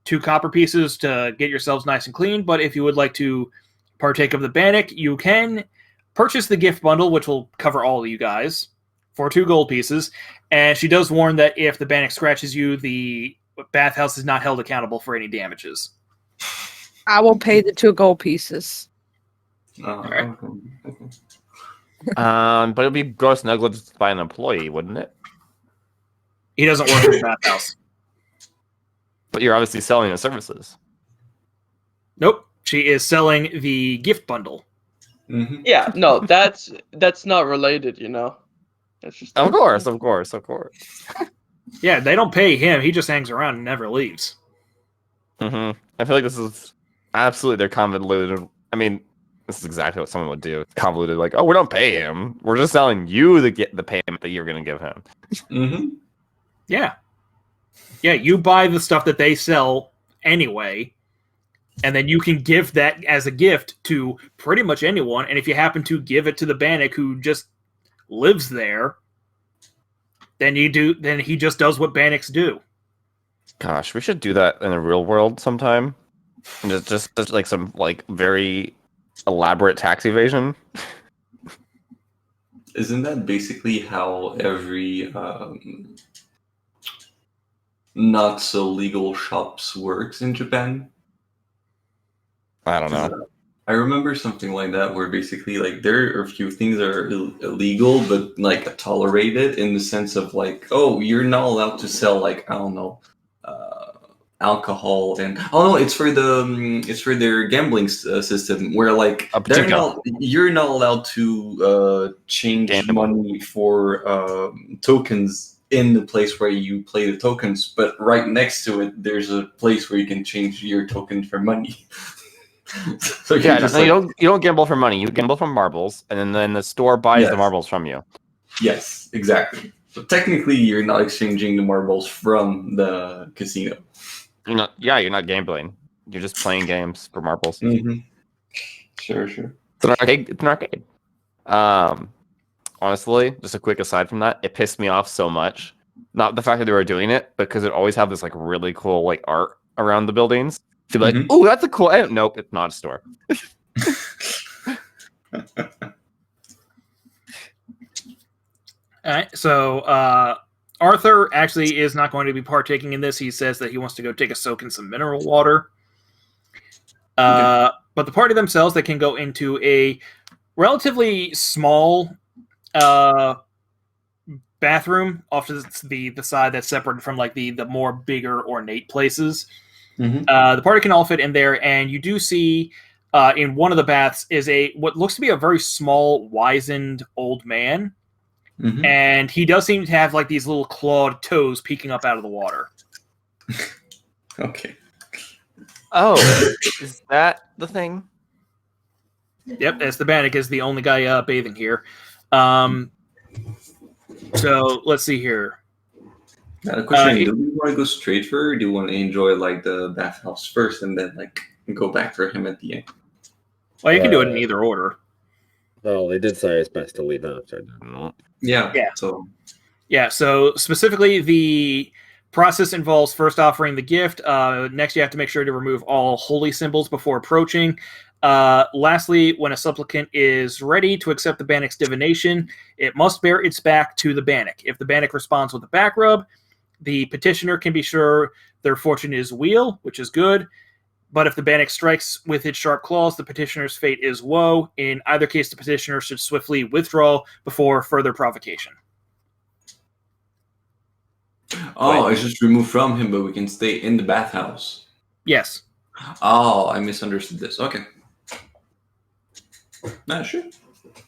2 copper pieces to get yourselves nice and clean. But if you would like to partake of the bannock, you can purchase the gift bundle, which will cover all of you guys, for 2 gold pieces. And she does warn that if the bannock scratches you, the bathhouse is not held accountable for any damages. I will pay the 2 gold pieces. Alright. But it'd be gross negligence by an employee, wouldn't it? He doesn't work at the bathhouse. But you're obviously selling the services. Nope. She is selling the gift bundle. Mm-hmm. Yeah, no, that's not related, you know. That's just Of course. Yeah, they don't pay him. He just hangs around and never leaves. Mm-hmm. I feel like this is absolutely they're convoluted. I mean, this is exactly what someone would do. It's convoluted, like, oh, we don't pay him. We're just selling you the payment that you're going to give him. Mm-hmm. Yeah. Yeah, you buy the stuff that they sell anyway, And then you can give that as a gift to pretty much anyone. And if you happen to give it to the Bannock who just lives there, then he just does what Bannocks do. Gosh, we should do that in the real world sometime. And just like some like very elaborate tax evasion. Isn't that basically how every not so legal shops works in Japan? I don't know. I remember something like that where basically like there are a few things that are illegal but like tolerated in the sense of like, oh, you're not allowed to sell like, I don't know, alcohol, and oh no, it's for their gambling system where like you're not allowed to change money for tokens in the place where you play the tokens, but right next to it there's a place where you can change your token for money. So yeah, you don't gamble for money. You gamble for marbles, and then the store buys the marbles from you. Yes, exactly. So technically, you're not exchanging the marbles from the casino. You're not gambling. You're just playing games for marbles. Mm-hmm. Sure. It's an arcade. Honestly, just a quick aside from that, it pissed me off so much. Not the fact that they were doing it, because it always have this like really cool like art around the buildings. To be like, oh, that's a cool. Nope, it's not a store. All right, so Arthur actually is not going to be partaking in this. He says that he wants to go take a soak in some mineral water. But the party themselves, they can go into a relatively small bathroom off to the side that's separated from like the more bigger ornate places. The party can all fit in there, and you do see in one of the baths is what looks to be a very small, wizened old man. And he does seem to have like these little clawed toes peeking up out of the water. Okay. Oh, is that the thing? Yep, as the Bannock is the only guy bathing here. So let's see here. Now the question: do we want to go straight for, or do you want to enjoy like the bathhouse first and then like go back for him at the end? Well, you can do it in either order. Well, they did say it's best to leave after. Yeah. So specifically, the process involves first offering the gift. Next, you have to make sure to remove all holy symbols before approaching. Lastly, when a supplicant is ready to accept the Bannock's divination, it must bear its back to the Bannock. If the Bannock responds with a back rub, the petitioner can be sure their fortune is weal, which is good. But if the Bannock strikes with its sharp claws, the petitioner's fate is woe. In either case, the petitioner should swiftly withdraw before further provocation. Oh, it's just removed from him, but we can stay in the bathhouse. Yes. Oh, I misunderstood this. Okay. Sure.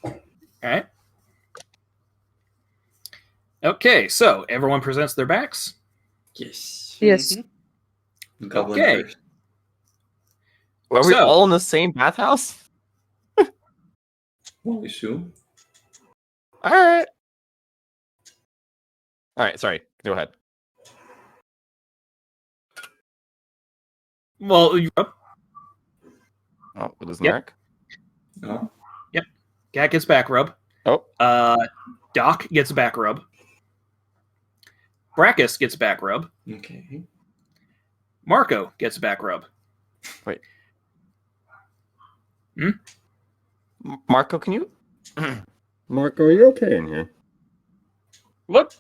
All right. Okay, so everyone presents their backs. Yes. Yes. Goblin Okay. first. Are we all in the same bathhouse? Well, we assume. All right. Sorry. Go ahead. Well, Oh, it was Merrick. No. Yep. Gat gets back rub. Oh. Doc gets back rub. Brackus gets back rub. Okay. Marco gets back rub. Wait. Marco, can you? Marco, are you okay in here? What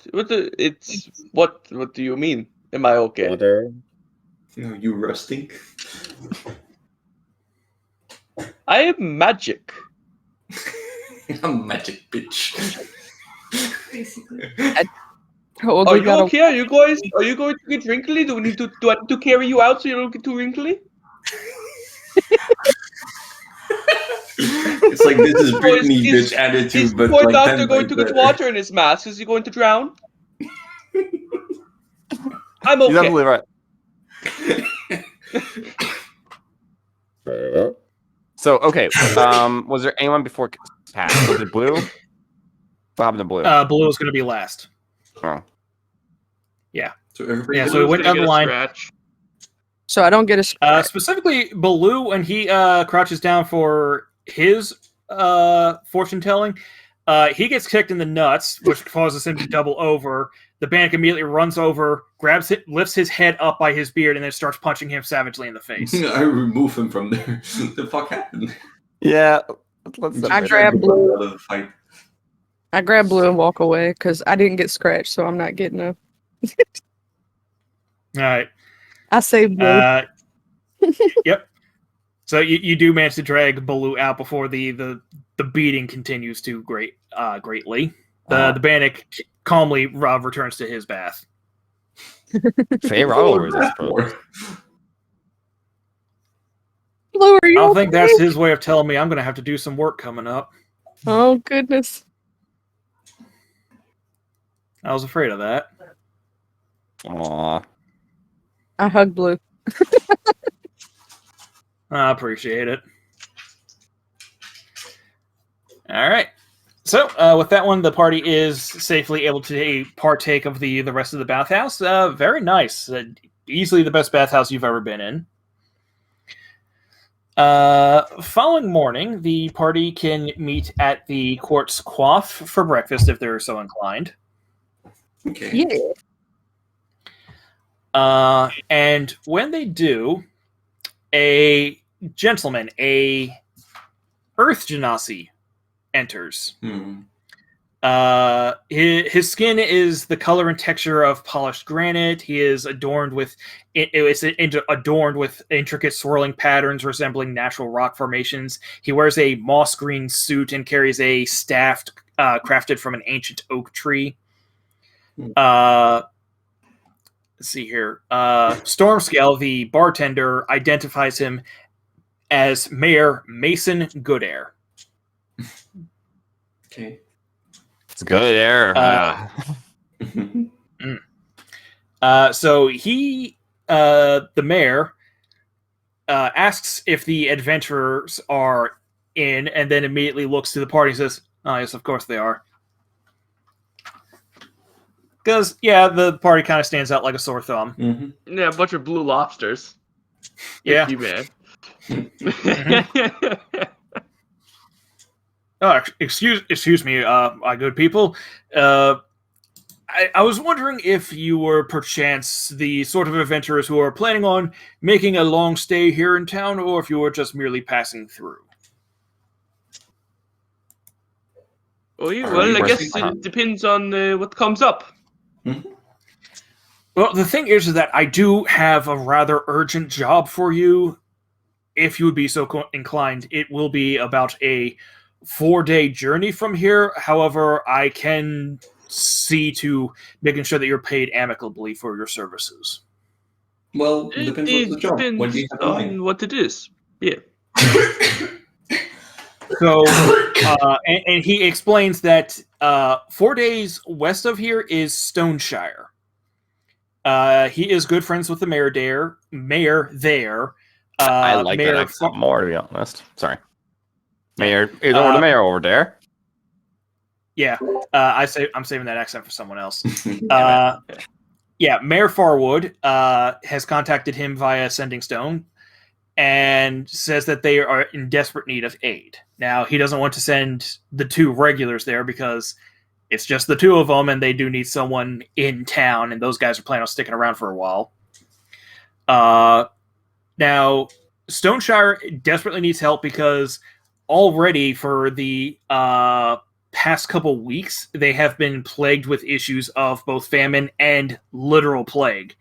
do you mean? Am I okay? Water? You rusting? I am magic. I'm magic bitch. Basically. Are you okay? Are you going to get wrinkly? Do I need to carry you out so you don't get too wrinkly? It's like this is Britney bitch attitude, but poor like doctor going to get water in his mask. Is he going to drown? I'm okay. You're absolutely right. Very well. So okay, was there anyone before Pat? Was it Blue? What happened to Blue? Blue is going to be last. Oh. Yeah. So everybody. Yeah. So we went down the line. Scratch. So I don't get a scratch. Specifically, Baloo, when he crouches down for his fortune telling, he gets kicked in the nuts, which causes him to double over. The Bannock immediately runs over, grabs it, lifts his head up by his beard, and then starts punching him savagely in the face. I remove him from there. The fuck happened? Yeah, let's I Just grab Blue. out of the fight. I grab Blue and walk away because I didn't get scratched, so I'm not getting a. All right. I saved Blue. Yep. So you do manage to drag Baloo out before the beating continues to greatly. The Bannock calmly returns to his bath. Fey rivalries, I suppose. Blue, are you I think okay? that's his way of telling me I'm going to have to do some work coming up. Oh goodness. I was afraid of that. Aw. I hug Blue. I appreciate it. All right. So with that one, the party is safely able to partake of the rest of the bathhouse. Very nice. Easily the best bathhouse you've ever been in. Following morning, the party can meet at the Quartz Quaff for breakfast if they're so inclined. Okay. Yeah. And when they do, a gentleman, a Earth Genasi, enters. His skin is the color and texture of polished granite. He is adorned with intricate swirling patterns resembling natural rock formations. He wears a moss green suit and carries a staff crafted from an ancient oak tree. Let's see here. Stormscale, the bartender, identifies him as Mayor Mason Goodair. Okay. It's good air. So he, the mayor, asks if the adventurers are in, and then immediately looks to the party and says, "Oh yes, of course they are." Because the party kind of stands out like a sore thumb. Mm-hmm. Yeah, a bunch of blue lobsters. Yeah. You man. Oh, excuse me, my good people. I was wondering if you were perchance the sort of adventurers who are planning on making a long stay here in town, or if you were just merely passing through. Well, I guess it depends on what comes up. Mm-hmm. Well, the thing is that I do have a rather urgent job for you. If you would be so inclined, it will be about a 4-day journey from here. However, I can see to making sure that you're paid amicably for your services. Well, it depends on the job. What do you have in mind? On what it is. Yeah. So, and he explains that 4 days west of here is Stoneshire. He is good friends with the mayor there. I like Mayor that accent more, to be honest. Sorry. Mayor, is over the mayor over there. Yeah, I'm saving that accent for someone else. Mayor Farwood has contacted him via Sending Stone and says that they are in desperate need of aid. Now, he doesn't want to send the two regulars there because it's just the two of them, and they do need someone in town, and those guys are planning on sticking around for a while. Now, Stoneshire desperately needs help because already for the past couple weeks, they have been plagued with issues of both famine and literal plague.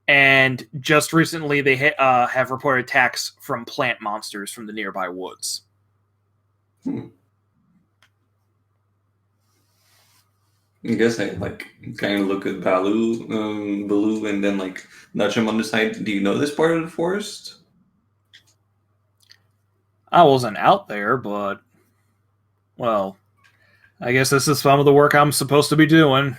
And just recently, they have reported attacks from plant monsters from the nearby woods. I guess I kind of look at Baloo, and then nudge him on the side. Do you know this part of the forest? I wasn't out there, but well, I guess this is some of the work I'm supposed to be doing.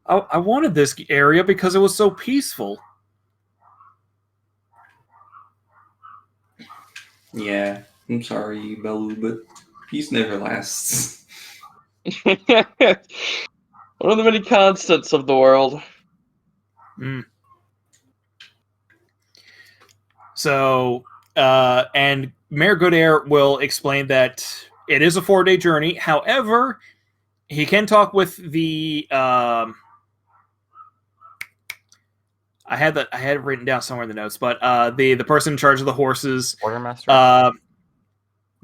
I wanted this area because it was so peaceful. Yeah, I'm sorry, Baloo, but peace never lasts. One of the many constants of the world. So, and Mayor Goodair will explain that it is a 4-day journey. However, he can talk with the. I had it written down somewhere in the notes, but the person in charge of the horses. Quartermaster?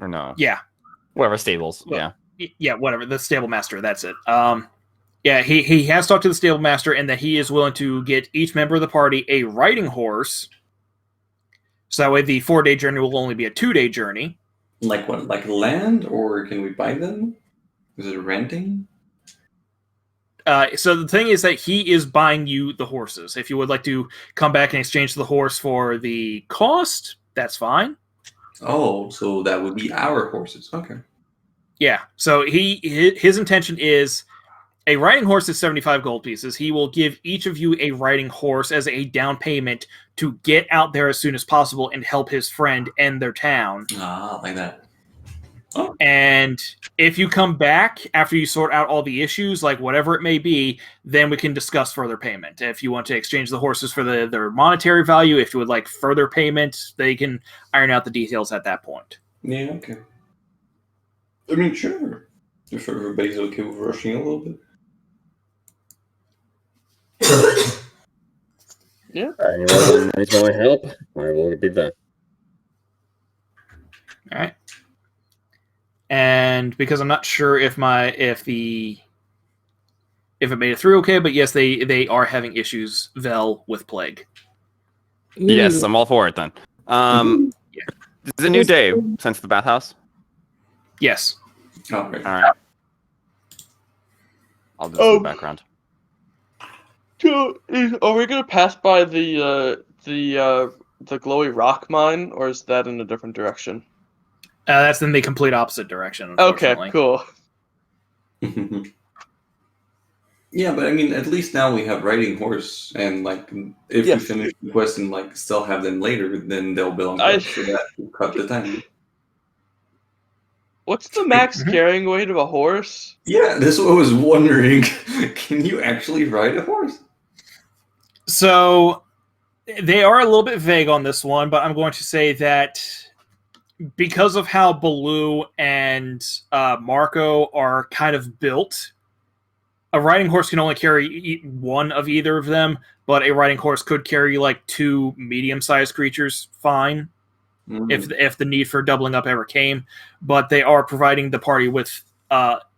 Or no? Yeah. Whatever, stables. Well, yeah. Yeah, whatever. The stable master, that's it. Yeah, he has talked to the stable master and that he is willing to get each member of the party a riding horse. So that way the 4-day journey will only be a 2-day journey. Like what? Like land, or can we buy them? Is it renting? So the thing is that he is buying you the horses. If you would like to come back and exchange the horse for the cost, that's fine. Oh, so that would be our horses. Okay. Yeah. So his intention is a riding horse is 75 gold pieces. He will give each of you a riding horse as a down payment to get out there as soon as possible and help his friend end their town. Ah, like that. And if you come back after you sort out all the issues, like whatever it may be, then we can discuss further payment. If you want to exchange the horses for their monetary value, if you would like further payment, they can iron out the details at that point. Yeah, okay. I mean, sure. If everybody's okay with rushing a little bit. Yeah. Anyone needs my help? I will be there. All right. And because I'm not sure if it made it through okay, but yes, they are having issues, Vel, with plague. Yes, I'm all for it then. It's a new day since the bathhouse. Yes. Oh, right. All right. I'll do some background. So, are we gonna pass by the glowy rock mine, or is that in a different direction? That's in the complete opposite direction. Okay, Unfortunately. cool. Yeah, but I mean, at least now we have riding horse, and like, if we finish the quest and like still have them later, then they'll belong to us, so that will cut the time. What's the max carrying weight of a horse? Yeah, that's what I was wondering. Can you actually ride a horse? So they are a little bit vague on this one, but I'm going to say that because of how Baloo and Marco are kind of built, a riding horse can only carry one of either of them, but a riding horse could carry like 2 medium-sized creatures fine, if the need for doubling up ever came. But they are providing the party with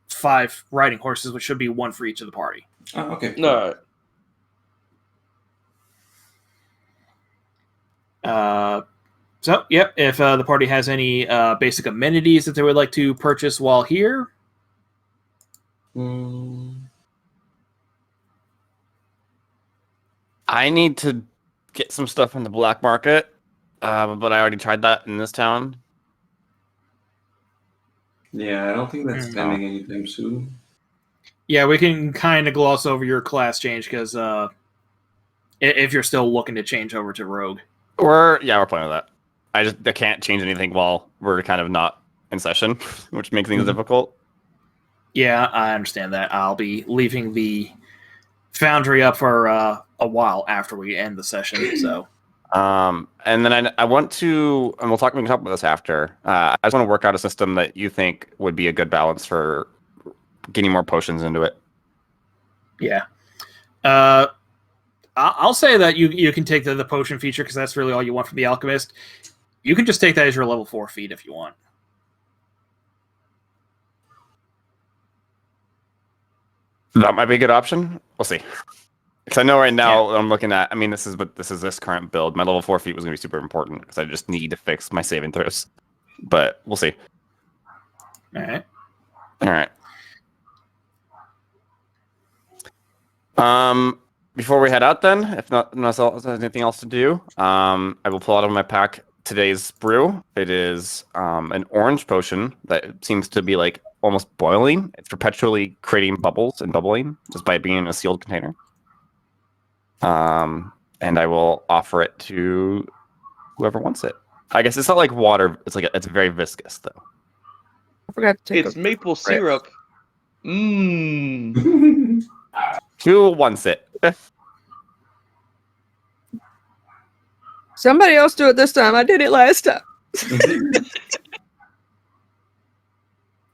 5 riding horses, which should be 1 for each of the party. Oh, okay. Cool. All right. So, yep, if the party has any basic amenities that they would like to purchase while here. I need to get some stuff in the black market, but I already tried that in this town. Yeah, I don't think that's coming anytime soon. Yeah, we can kind of gloss over your class change because if you're still looking to change over to Rogue. We're playing with that. I can't change anything while we're kind of not in session, which makes things difficult. Yeah, I understand that. I'll be leaving the Foundry up for a while after we end the session. So, and then I want to, and we can talk about this after. I just want to work out a system that you think would be a good balance for getting more potions into it. Yeah. I'll say that you can take the potion feature because that's really all you want from the alchemist. You can just take that as your level 4 feat if you want. That might be a good option. We'll see. Because I know right now I'm looking at. I mean, this is this current build. My level 4 feat was going to be super important because I just need to fix my saving throws. But we'll see. All right. Before we head out, then, if not unless there's anything else to do, I will pull out of my pack today's brew. It is an orange potion that seems to be like almost boiling. It's perpetually creating bubbles and bubbling just by being in a sealed container. And I will offer it to whoever wants it. I guess it's not like water. It's very viscous though. I forgot to take It's maple syrup. Who wants it? Somebody else do it this time. I did it last time.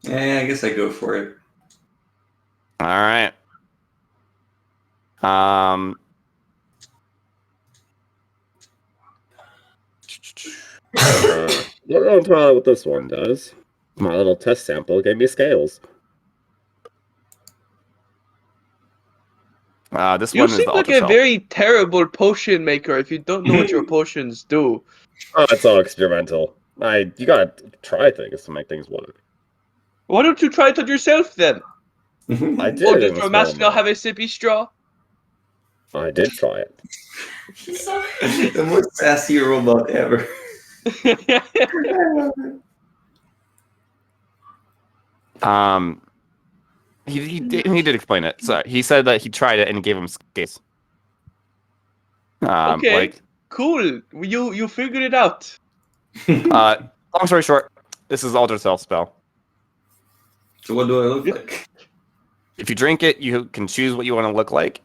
Yeah, I guess I go for it. All right. We're going to try what this one does. My little test sample gave me scales. This You one is seem the like ultra a self. very terrible potion maker if you don't know what your potions do. Oh, it's all experimental. You gotta try things to make things work. Why don't you try it on yourself then? I Or did does in a your small mascot amount. have a sippy straw? I did try it. He's so. The most sassy robot ever. He did explain it. So he said that he tried it and it gave him scales. Okay. Like, Cool. You figured it out. long story short, this is ultra self spell. So what do I look like? If you drink it, you can choose what you want to look like,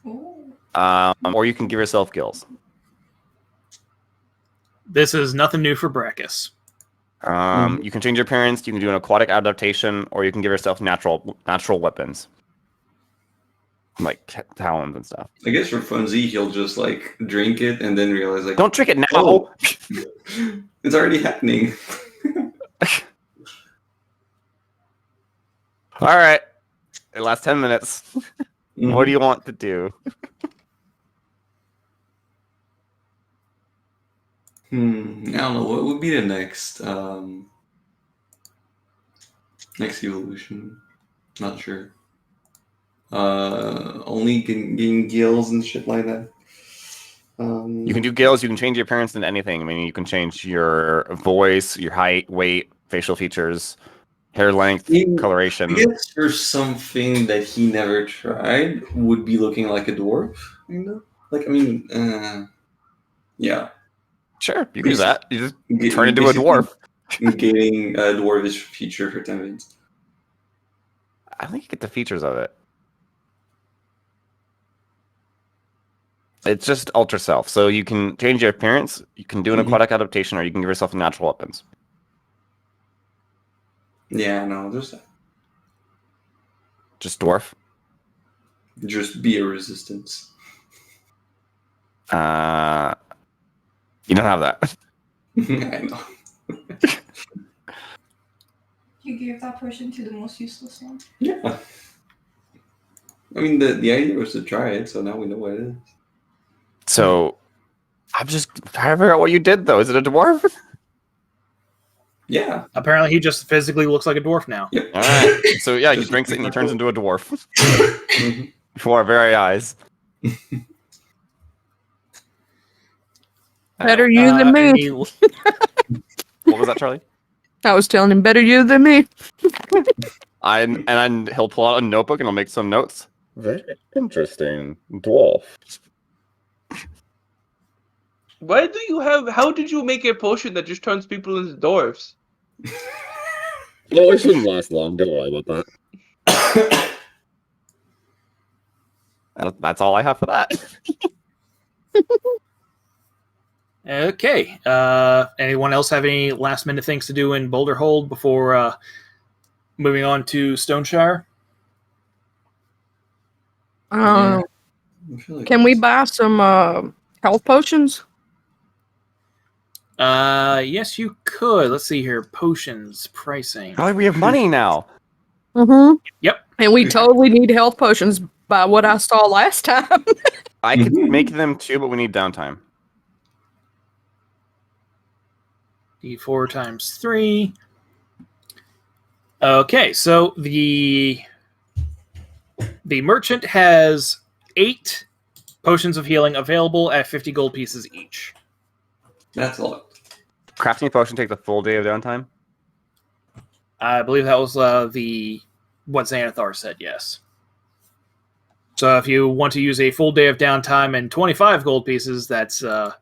Ooh. or you can give yourself gills. This is nothing new for Brackus. You can change your appearance. You can do an aquatic adaptation, or you can give yourself natural weapons, like talons and stuff. I guess for funzy, he'll just like drink it and then realize like, Don't drink it now. oh, it's already happening. All right. The last 10 minutes. What do you want to do? I don't know. What would be the next next evolution? Not sure. Only getting gills and shit like that. You can do gills. You can change your appearance into anything. I mean, you can change your voice, your height, weight, facial features, hair length, coloration. I guess there's something that he never tried would be looking like a dwarf. You know, like I mean, yeah. Sure, you can do that. You just turn into a dwarf. Getting a dwarvish feature for 10 minutes. I think you get the features of it. It's just ultra self. So you can change your appearance, you can do an aquatic adaptation, or you can give yourself natural weapons. Yeah, no, there's that. Just dwarf. Just be a resistance. You don't have that. I know. You gave that potion to the most useless one. Yeah. I mean, the idea was to try it, so now we know what it is. So, I'm just trying to figure out what you did, though. Is it a dwarf? Yeah. Apparently, he just physically looks like a dwarf now. Yep. All right. So, yeah, he drinks it and he turns into a dwarf. Before our very eyes. Better you than me. What was that, Charlie? I was telling him, better you than me. And he'll pull out a notebook and he'll make some notes. Very interesting. Dwarf. Why do you have? How did you make a potion that just turns people into dwarves? Well, it shouldn't last long. Don't worry about that. That's all I have for that. Okay. Anyone else have any last minute things to do in Boulder Hold before moving on to Stoneshire? I feel like Can we buy some health potions? Yes, you could. Let's see here. Potions pricing. Charlie, we have money now. Mm-hmm. Yep. And we totally need health potions by what I saw last time. I could make them too, but we need downtime. D4 times 3. Okay, so the merchant has 8 potions of healing available at 50 gold pieces each. that's a lot. Crafting a potion takes a full day of downtime. I believe that was what Xanathar said, yes. So if you want to use a full day of downtime and 25 gold pieces, that's what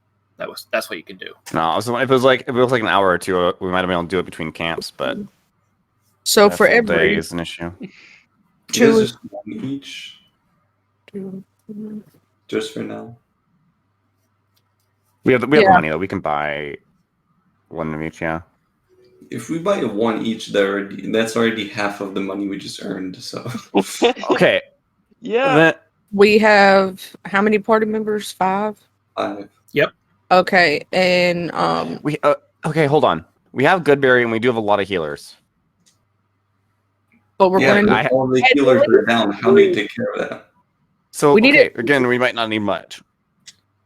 you can do. No, if it was like an hour or two, we might have been able to do it between camps, but So a for full day every is an issue. You guys two, just one each, just for now. We have the Yeah. money though. We can buy one of each. Yeah. If we buy one each, that's already half of the money we just earned. So Okay. Yeah. Then We have how many party members? 5? Okay, and we okay. Hold on. We have Goodberry and we do have a lot of healers. but we're yeah, going but to all the healers are down. How do you take care of that? So We need okay, it- again, we might not need much.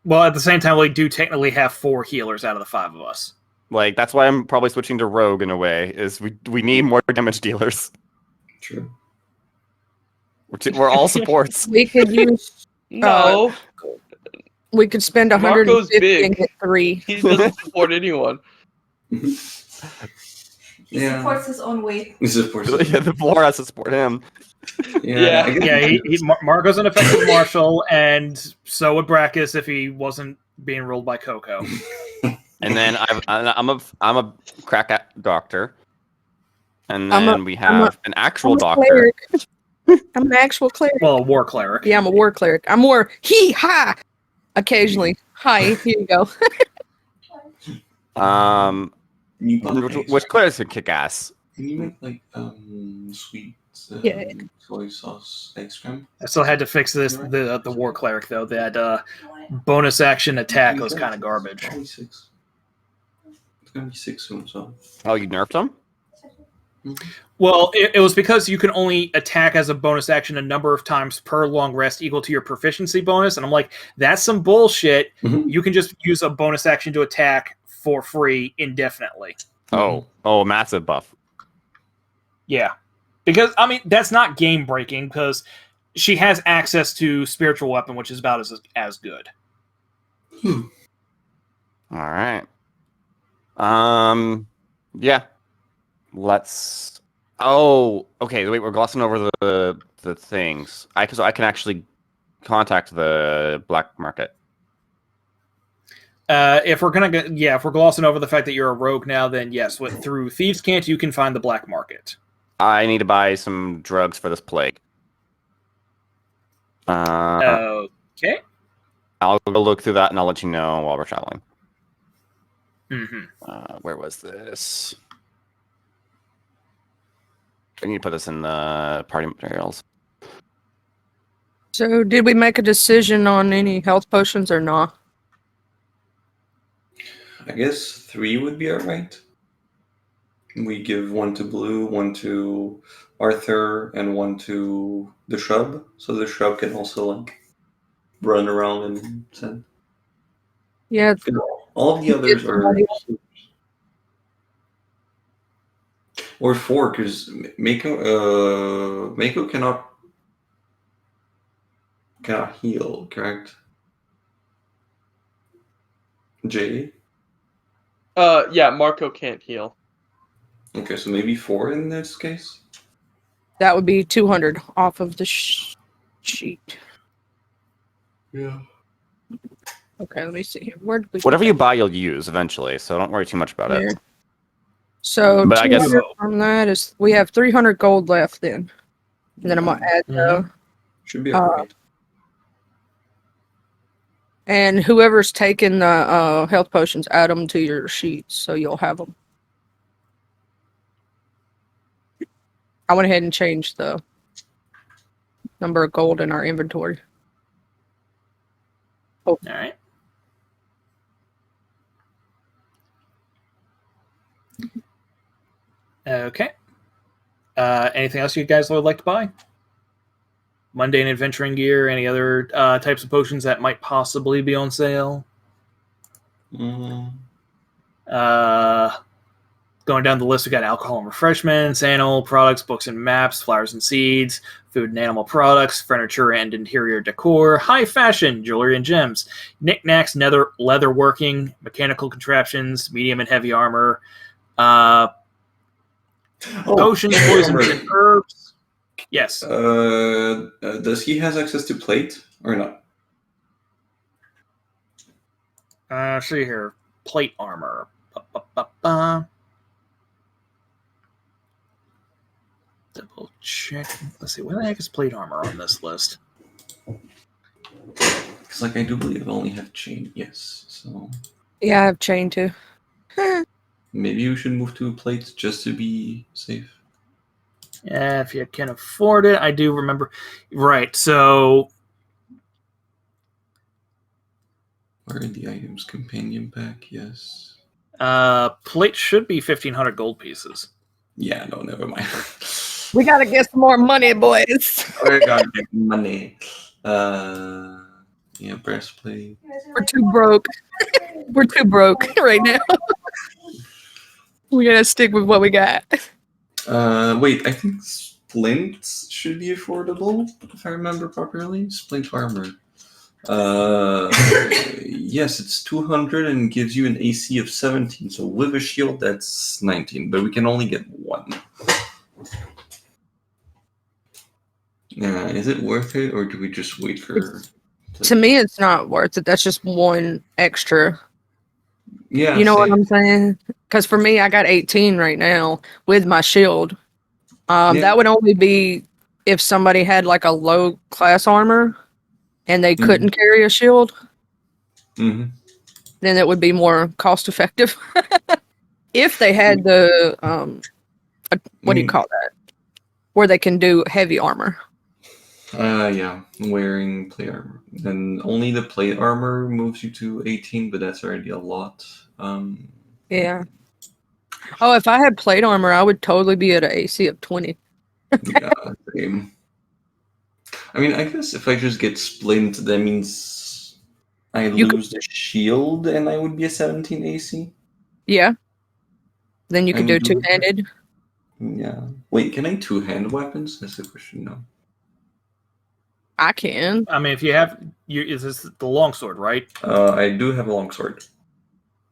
Well, at the same time, we do technically have 4 healers out of the 5 of us. Like that's why I'm probably switching to Rogue in a way. Is we need more damage dealers. True. We're all supports. we could use No, we could spend Marco's 150 big. and get 3. he doesn't support anyone. He Yeah. supports his own weight. This is for Yeah, the floor has to support him. Yeah. I guess Yeah, we can- Marco's an effective marshal, and so would Brackus if he wasn't being ruled by Coco. And then I'm a crack doctor. And I'm then a- we I'm a- have an actual I'm a doctor. cleric. I'm an actual cleric. Well, a war cleric. Yeah, I'm a war cleric. I'm more ha occasionally. Hi, here you go. You buy- Which clerics can kick ass. Can you make like sweet Yeah. soy sauce egg scramble? I still had to fix this. The war cleric though, that bonus action attack was kind of garbage. 26. It's gonna be 6 soon, so. Oh, you nerfed him? Well, it was because you can only attack as a bonus action a number of times per long rest equal to your proficiency bonus, and I'm like, that's some bullshit. Mhm. You can just use a bonus action to attack for free indefinitely. Oh, massive buff. Yeah. Because, I mean, that's not game breaking because she has access to spiritual weapon, which is about as good. All right. Yeah. Let's. Oh, okay. Wait, we're glossing over the things. I can actually contact the black market. If we're glossing over the fact that you're a rogue now, then yes, through Thieves' Cant you can find the black market. I need to buy some drugs for this plague. Okay. I'll go look through that and I'll let you know while we're traveling. Mm-hmm. Where was this? I need to put this in the party materials. So, did we make a decision on any health potions or not? I guess 3 would be alright. We give 1 to Blue, 1 to Arthur, and 1 to the shrub, so the shrub can also like run around and send. Yeah, All of the others are. Or 4, because Mako cannot heal, correct? Jay? Yeah, Marco can't heal. Okay, so maybe 4 in this case? that would be 200 off of the sheet. Yeah. Okay, let me see here. Where did we? Whatever you buy, you'll use eventually, so don't worry too much about Yeah. it. So, But I guess- 200 from that is we have 300 gold left then. And then I'm gonna add Should be alright. and whoever's taking the health potions, add them to your sheets so you'll have them. I went ahead and changed the number of gold in our inventory. All right. Okay. Anything else you guys would like to buy? Mundane adventuring gear, any other types of potions that might possibly be on sale? Going down the list, we got alcohol and refreshments, animal products, books and maps, flowers and seeds, food and animal products, furniture and interior decor, high fashion, jewelry and gems, knickknacks, leather working, mechanical contraptions, medium and heavy armor, potions, poisons, and herbs. Yes. Does he has access to plate or not? See here. Plate armor. Ba-ba-ba-ba. Double check. Let's see. Where the heck is plate armor on this list? Because like I do believe I only have chain. Yes, so Yeah, I have chain too. maybe you should move to plates just to be safe. Yeah, if you can afford it. I do remember. Right, so Where are the items? Companion pack, yes. plate should be 1,500 gold pieces. Yeah, no, never mind. We gotta get some more money, boys. We're gonna get money. Yeah, breastplate. We're too broke. We're too broke right now. We gotta stick with what we got. Wait, I think splints should be affordable, if I remember properly. Splint armor. Yes, it's 200 and gives you an AC of 17. So with a shield, that's 19, but we can only get one. Is it worth it, or do we just wait for? To me, it's not worth it. That's just one extra. Yeah, You know what same. I'm saying? Because for me, I got 18 right now with my shield. Yeah. That would only be if somebody had like a low class armor and they couldn't carry a shield. Mm-hmm. Then it would be more cost effective. If they had the what do you call that? Where they can do heavy armor. Yeah, wearing plate armor. And only the plate armor moves you to 18, but that's already a lot. Yeah. Oh, if I had plate armor, I would totally be at an AC of 20. Yeah, same. I mean, I guess if I just get splint, that means I You lose the shield and I would be a 17 AC. Yeah. Then you could do I'm doing- two-handed. Yeah. Wait, can I two-hand weapons? That's the question, no. I can. I mean, if you have, is this the longsword, right? I do have a longsword.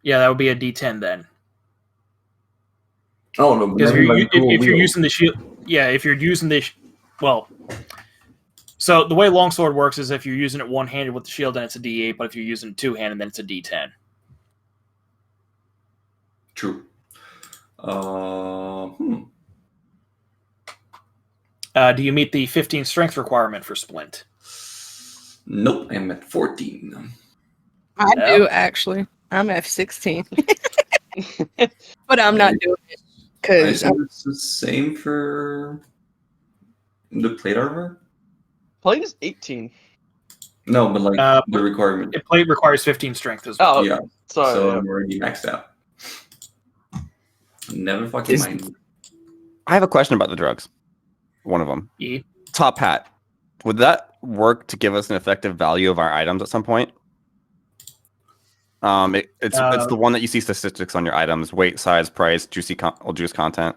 Yeah, that would be a D10 then. Oh, no, Because if you're using the shield, yeah, if you're using the, well, so the way longsword works is if you're using it one-handed with the shield, then it's a D8, but if you're using it two-handed, then it's a D10. True. Do you meet the 15 strength requirement for splint? Nope, I'm at 14. I Yeah. do, actually. I'm at 16. But I'm not doing it. I Because think it's the same for the plate armor. Plate is 18. No, but like the requirement. Plate requires 15 strength as well. Oh, Yeah. sorry. So yeah. I'm already maxed out. Never fucking mind. I have a question about the drugs. One of them. Yeah. Top hat. Would that work to give us an effective value of our items at some point? It's the one that you see statistics on your items: weight, size, price, juice content.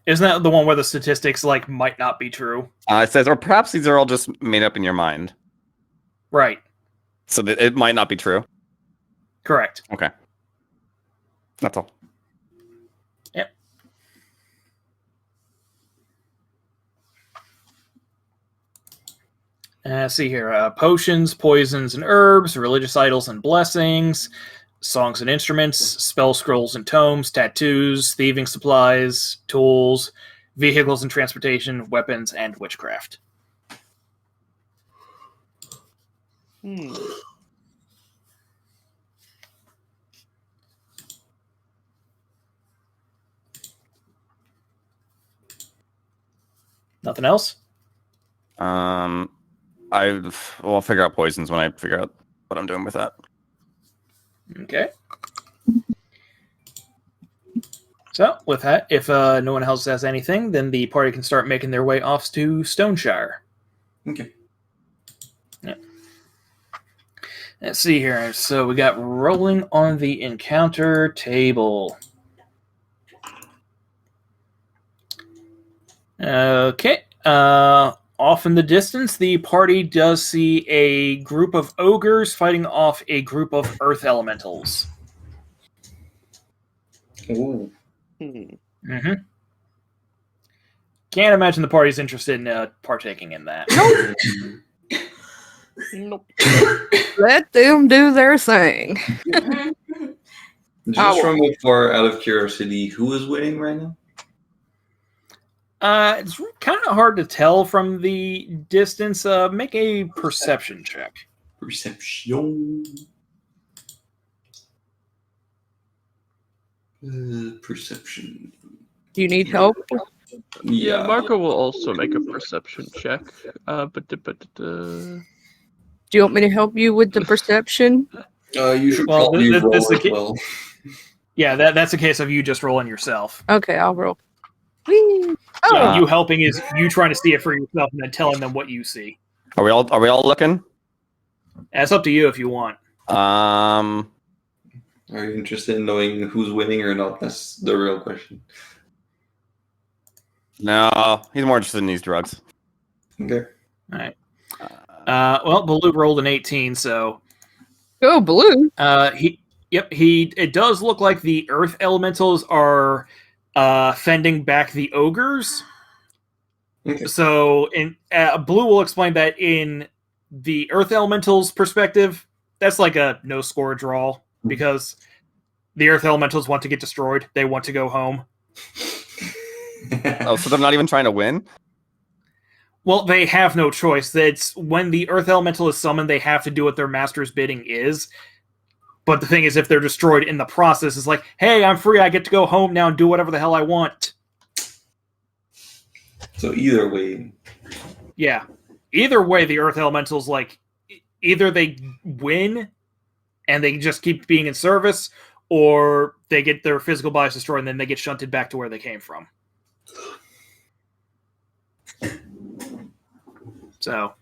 Isn't that the one where the statistics like might not be true? It says, or perhaps these are all just made up in your mind. Right. So that it might not be true. Correct. Okay. That's all. Yep. See here. Potions, poisons, and herbs, religious idols and blessings, songs and instruments, spell scrolls and tomes, tattoos, thieving supplies, tools, vehicles and transportation, weapons, and witchcraft. Nothing else? I'll figure out poisons when I figure out what I'm doing with that. Okay. So, with that, if no one else has anything, then the party can start making their way off to Stoneshire. Okay. Yeah. Let's see here. So we got rolling on the encounter table. Okay. Off in the distance, the party does see a group of ogres fighting off a group of earth elementals. Ooh. Mm-hmm. Can't imagine the party's interested in partaking in that. Nope. let them do their thing. Just from afar, out of curiosity, who is winning right now? It's kind of hard to tell from the distance. Make a perception check. Perception. Perception. Do you need help? Yeah, Marco will also make a perception check. Do you want me to help you with the perception? You should Well, probably this roll is as the well. Yeah, that's a case of you just rolling yourself. Okay, I'll roll. Whee! Oh, Yeah, you helping is you trying to see it for yourself and then telling them what you see. Are we all looking? That's up to you if you want. Are you interested in knowing who's winning or not? That's the real question. No, he's more interested in these drugs. Okay. All right. Well, Baloo rolled an 18, so go blue. it does look like the earth elementals are fending back the ogres. Okay. So Blue will explain that in the earth elementals perspective, that's like a no score draw because the earth elementals want to get destroyed. They want to go home. Oh, so they're not even trying to win? Well, they have no choice. That's when the earth elemental is summoned, they have to do what their master's bidding is. But the thing is, if they're destroyed in the process, it's like, hey, I'm free. I get to go home now and do whatever the hell I want. So either way. Yeah. Either way, the earth elementals, like, either they win and they just keep being in service, or they get their physical bodies destroyed and then they get shunted back to where they came from. So,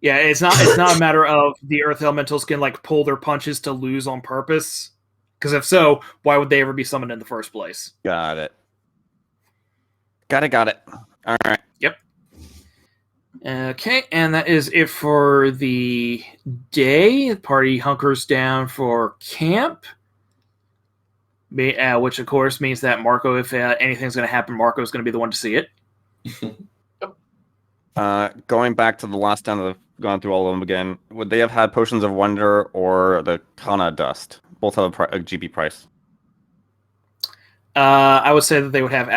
yeah, it's not a matter of the earth elementals can like pull their punches to lose on purpose. Because if so, why would they ever be summoned in the first place? Got it. Got it. All right. Yep. Okay, and that is it for the day. The party hunkers down for camp. Which, of course, means that Marco, if anything's going to happen, Marco is going to be the one to see it. Going back to the last time that I've gone through all of them again, would they have had Potions of Wonder or the Kana Dust? Both have a GP price. I would say that they would have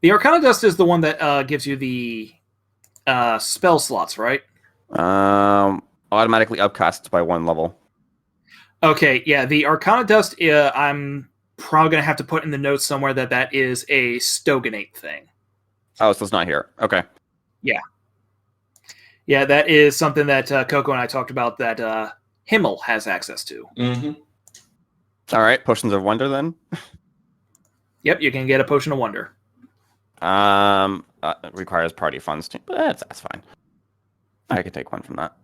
the Arcana Dust is the one that gives you the spell slots, right? Automatically upcasts by 1 level. Okay, yeah, the Arcana Dust, I'm probably going to have to put in the notes somewhere that is a Stoganate thing. Oh, so it's not here. Okay. Yeah, that is something that Coco and I talked about that Himmel has access to. Mm-hmm. All right, Potions of Wonder then. Yep, you can get a Potion of Wonder. It requires party funds too, but that's fine. I can take one from that.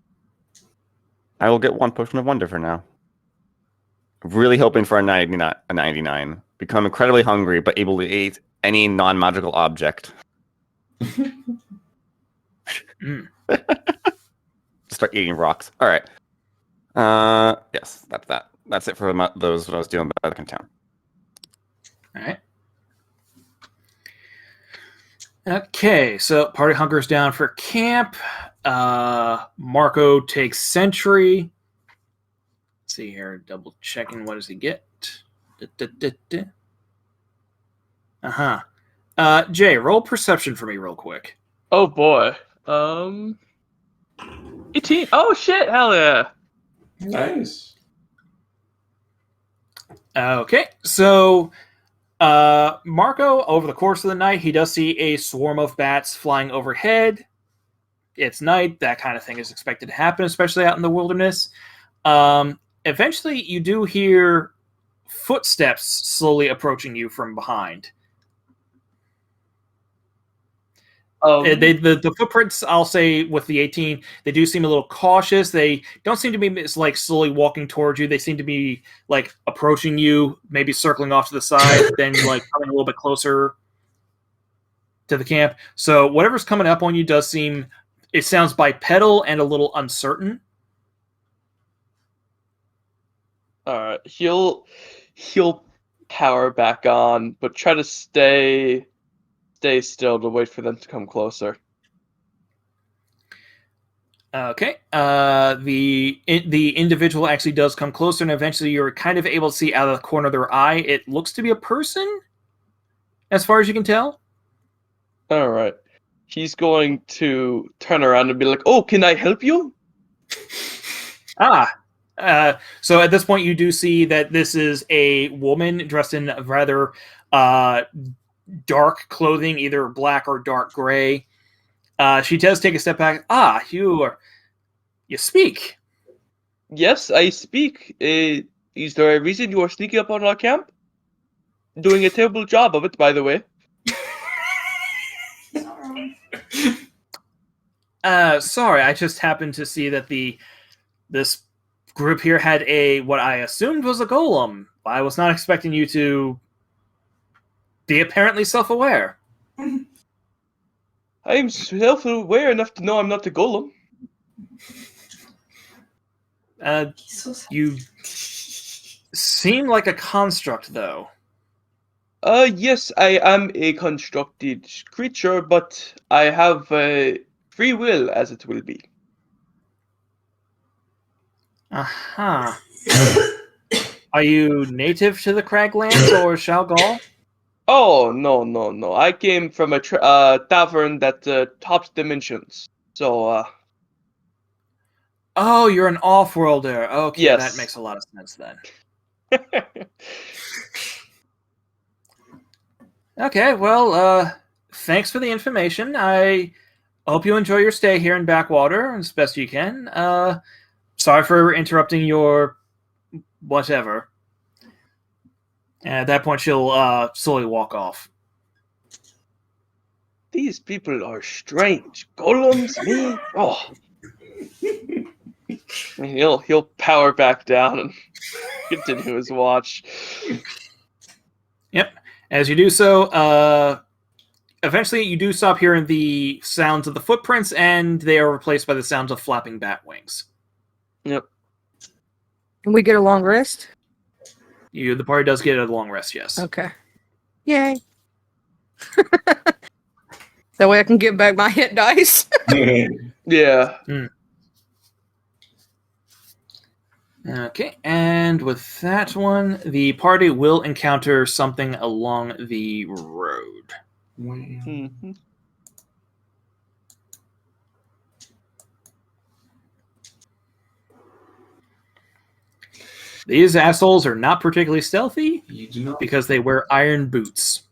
I will get 1 Potion of Wonder for now. Really hoping for a 99. Become incredibly hungry, but able to eat any non-magical object. Start eating rocks. All right. Yes, that's that. That's it for those when I was dealing back in town. All right. Okay, so party hunkers down for camp. Marco takes sentry. Let's see here, double checking. What does he get? Jay, roll perception for me real quick. Oh boy. 18. Oh shit! Hell yeah! Nice. Okay, so Marco, over the course of the night, he does see a swarm of bats flying overhead. It's night. That kind of thing is expected to happen, especially out in the wilderness. Eventually, you do hear footsteps slowly approaching you from behind. The footprints, I'll say, with the 18, they do seem a little cautious. They don't seem to be like slowly walking towards you. They seem to be like approaching you, maybe circling off to the side, then like coming a little bit closer to the camp. So whatever's coming up on you does seem, it sounds bipedal and a little uncertain. Alright, he'll power back on, but try to stay still to wait for them to come closer. Okay. The individual actually does come closer, and eventually you're kind of able to see out of the corner of their eye. It looks to be a person. as far as you can tell. All right. He's going to turn around and be like, "Oh, can I help you?" So at this point, you do see that this is a woman dressed in rather dark clothing, either black or dark gray. She does take a step back. You speak. Yes, I speak. Is there a reason you are sneaking up on our camp? Doing a terrible job of it, by the way. He's not wrong. Sorry, I just happened to see that this group here had what I assumed was a golem. I was not expecting you to be apparently self-aware. I am self-aware enough to know I'm not a golem. He's so sad. You seem like a construct, though. Yes, I am a constructed creature, but I have free will, as it will be. Aha. Are you native to the Craglands or Shalgal? Oh, no. I came from a tavern that tops dimensions. So, Oh, you're an off-worlder. Okay, Yes. that makes a lot of sense then. Okay, well, thanks for the information. I hope you enjoy your stay here in Backwater as best you can. Sorry for interrupting your whatever. And at that point, she'll slowly walk off. These people are strange. Golems, me? Oh. And he'll power back down and continue his watch. Yep. As you do so, eventually you do stop hearing the sounds of the footprints, and they are replaced by the sounds of flapping bat wings. Yep. Can we get a long rest? The party does get a long rest, yes. Okay. Yay. That way I can get back my hit dice. Yeah. Okay, and with that one, the party will encounter something along the road. Mhm. These assholes are not particularly stealthy You do not because they wear iron boots.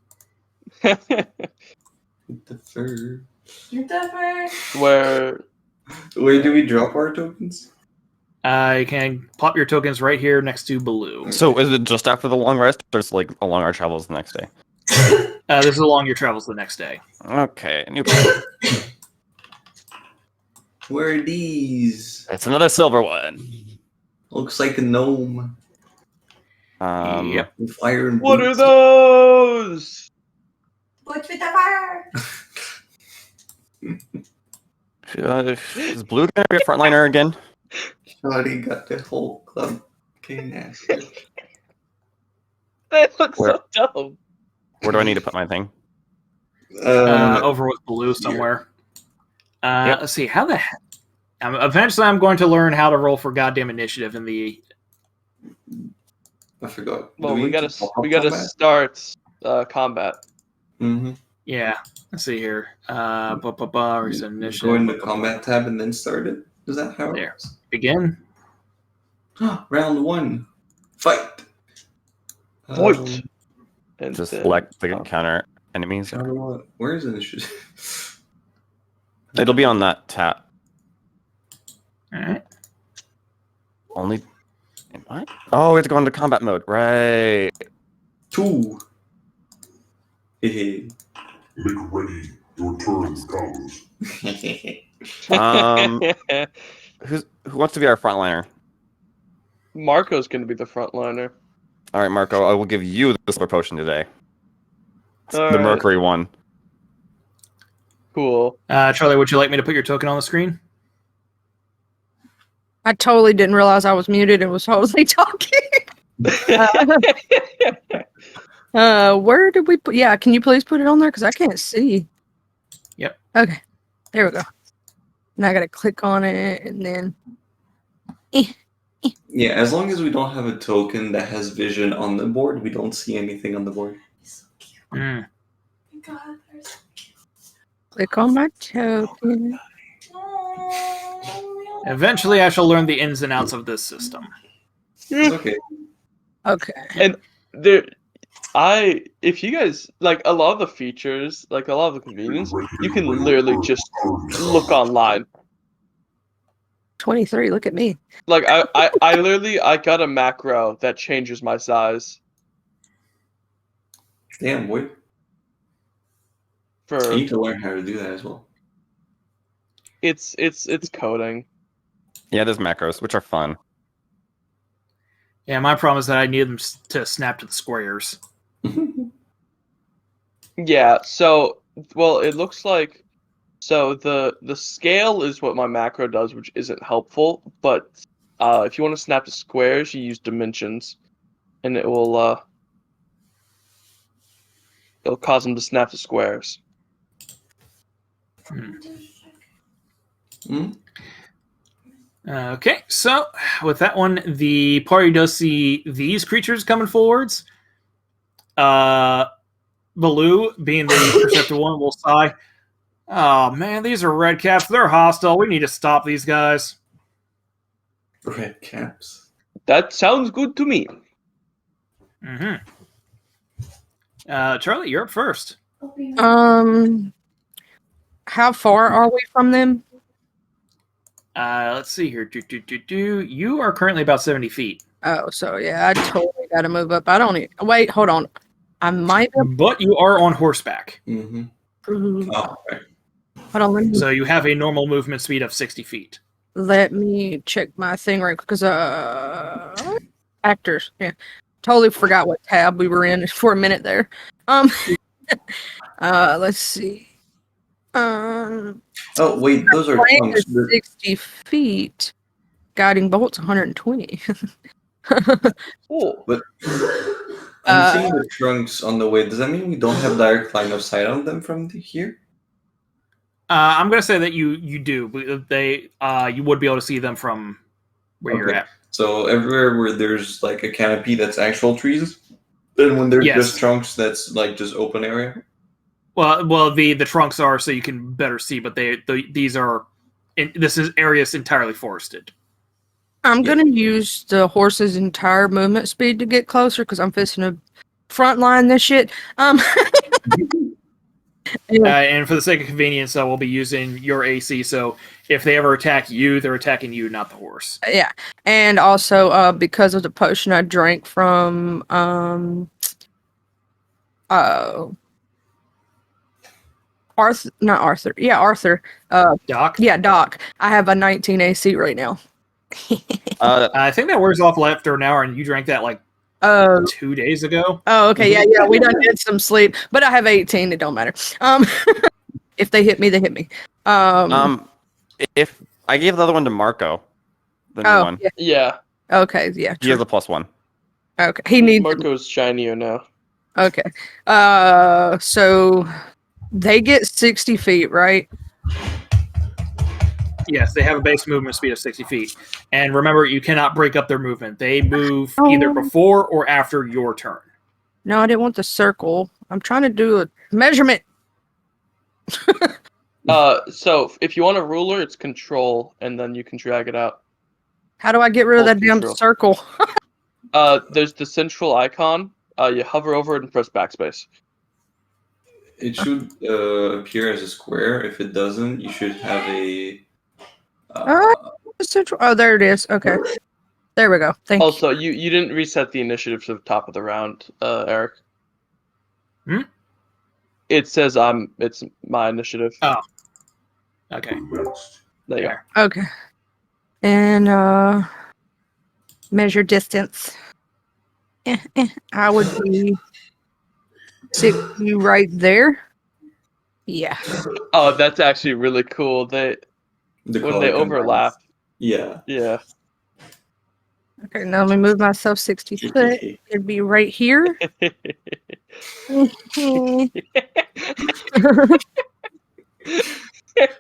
get the fur. You're different. Where Where do we drop our tokens? You can pop your tokens right here next to Baloo. So is it just after the long rest? There's like along our travels the next day. This is along your travels the next day. Okay, new plan. Where are these? It's another silver one. Looks like a gnome Yep. with iron what are boots. those? Butch with the fire. Is Blue gonna be a frontliner again? Already got the whole club. Okay, nasty. That looks Where? so dumb. Where do I need to put my thing? Over with Baloo somewhere. Yep. Let's see, how the heck? Eventually, I'm going to learn how to roll for goddamn initiative in the. I forgot. Well, Do we need gotta to pop up start combat. Mm-hmm. Yeah, let's see here. Recent Go initiative. in the combat tab and then start it. Is that how? There. Begin. Round 1. Fight. Fight. And Just then- select the encounter enemies. Where is initiative? It'll be on that tab. All right. Only. What? Oh, we have to go into combat mode. Right. 2. Hehe. Make ready. Your turn comes. Who wants to be our frontliner? Marco's gonna be the frontliner. All right, Marco. I will give you the silver potion today. All The right. Mercury one. Cool. Charlie, would you like me to put your token on the screen? I totally didn't realize I was muted and was totally talking. Where did we put? Yeah, can you please put it on there? Because I can't see. Yep. Okay. There we go. Now I got to click on it and then. Yeah, as long as we don't have a token that has vision on the board, we don't see anything on the board. He's so cute. Mm. God, there's. Click on my token. Eventually, I shall learn the ins and outs of this system. It's okay. Okay. And if you guys like a lot of the features, like a lot of the convenience, you can literally just look online. 23. Look at me. Like I literally I got a macro that changes my size Damn, boy. I for need to learn how to do that as well. it's coding. Yeah, there's macros, which are fun. Yeah, my problem is that I need them to snap to the squares. Yeah, so well it looks like so the scale is what my macro does, which isn't helpful, but if you want to snap to squares, you use dimensions and it'll cause them to snap to squares. Okay, so with that one, the party does see these creatures coming forwards. Baloo, being the perceptive one, will sigh. Oh man, these are red caps. They're hostile. We need to stop these guys. Red caps. That sounds good to me. Mm-hmm. Charlie, you're up first. How far are we from them? Let's see here. You are currently about 70 feet. Oh, so yeah, I totally got to move up. I don't wait. Hold on. I might have. But you are on horseback. Mm-hmm. Hold Oh, right. on. So you have a normal movement speed of 60 feet. Let me check my thing right because actors. Yeah, totally forgot what tab we were in for a minute there. Let's see. Oh wait, those are Range trunks. is 60 feet. Guiding bolt's 120. Oh, But I'm seeing the trunks on the way. Does that mean we don't have direct line of sight on them from here? I'm gonna say that you do. They you would be able to see them from where you're Okay. at. So everywhere where there's like a canopy that's actual trees, then when there's Yes. just trunks that's like just open area. Well, the trunks are so you can better see, but these are this area is entirely forested. I'm gonna use the horse's entire movement speed to get closer because I'm fixing to frontline this shit. And for the sake of convenience, we'll be using your AC. So if they ever attack you, they're attacking you, not the horse. Yeah, and also because of the potion I drank from Arthur, not Arthur. Yeah, Arthur. Doc? Yeah, Doc. I have a 19 AC right now. I think that wears off after an hour, and you drank that like 2 days ago. Oh, okay. Yeah. We done did some sleep, but I have 18. It don't matter. If they hit me, they hit me. If I gave the other one to Marco, the new one, Yeah. yeah. Okay. Yeah. he has True. a +1. Okay. He needs. Marco's shinier now. Okay. So they get 60 feet, right? Yes, they have a base movement speed of 60 feet. And remember, you cannot break up their movement. They move either before or after your turn. No, I didn't want the circle. I'm trying to do a measurement. So if you want a ruler, it's control, and then you can drag it out. How do I get rid of Hold that damn control. circle? There's the central icon. You hover over it and press backspace. It should appear as a square. If it doesn't, you should have a. Central. Oh, there it is. Okay. There we go. Thank you. Also, you didn't reset the initiative to the top of the round, Eric. It says it's my initiative. Oh. Okay. Next. There you go. Okay. And measure distance. I would be 60 right there. Yeah. Oh, that's actually really cool. When The they color overlap. combines. Yeah. Yeah. Okay, now let me move myself 60 foot. It'd be right here.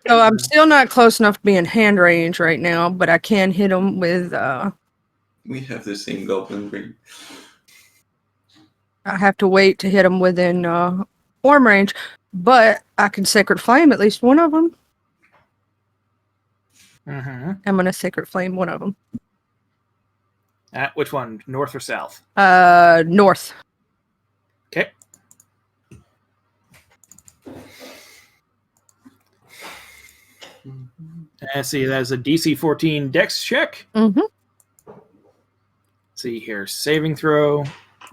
So I'm still not close enough to be in hand range right now, but I can hit them with. We have the same goblin brain. I have to wait to hit them within perform range, but I can Sacred Flame at least one of them. Mm-hmm. I'm gonna Sacred Flame one of them. Which one, north or south? North. Okay. Let's see, that is a DC 14 Dex check. Mm-hmm. See here, saving throw,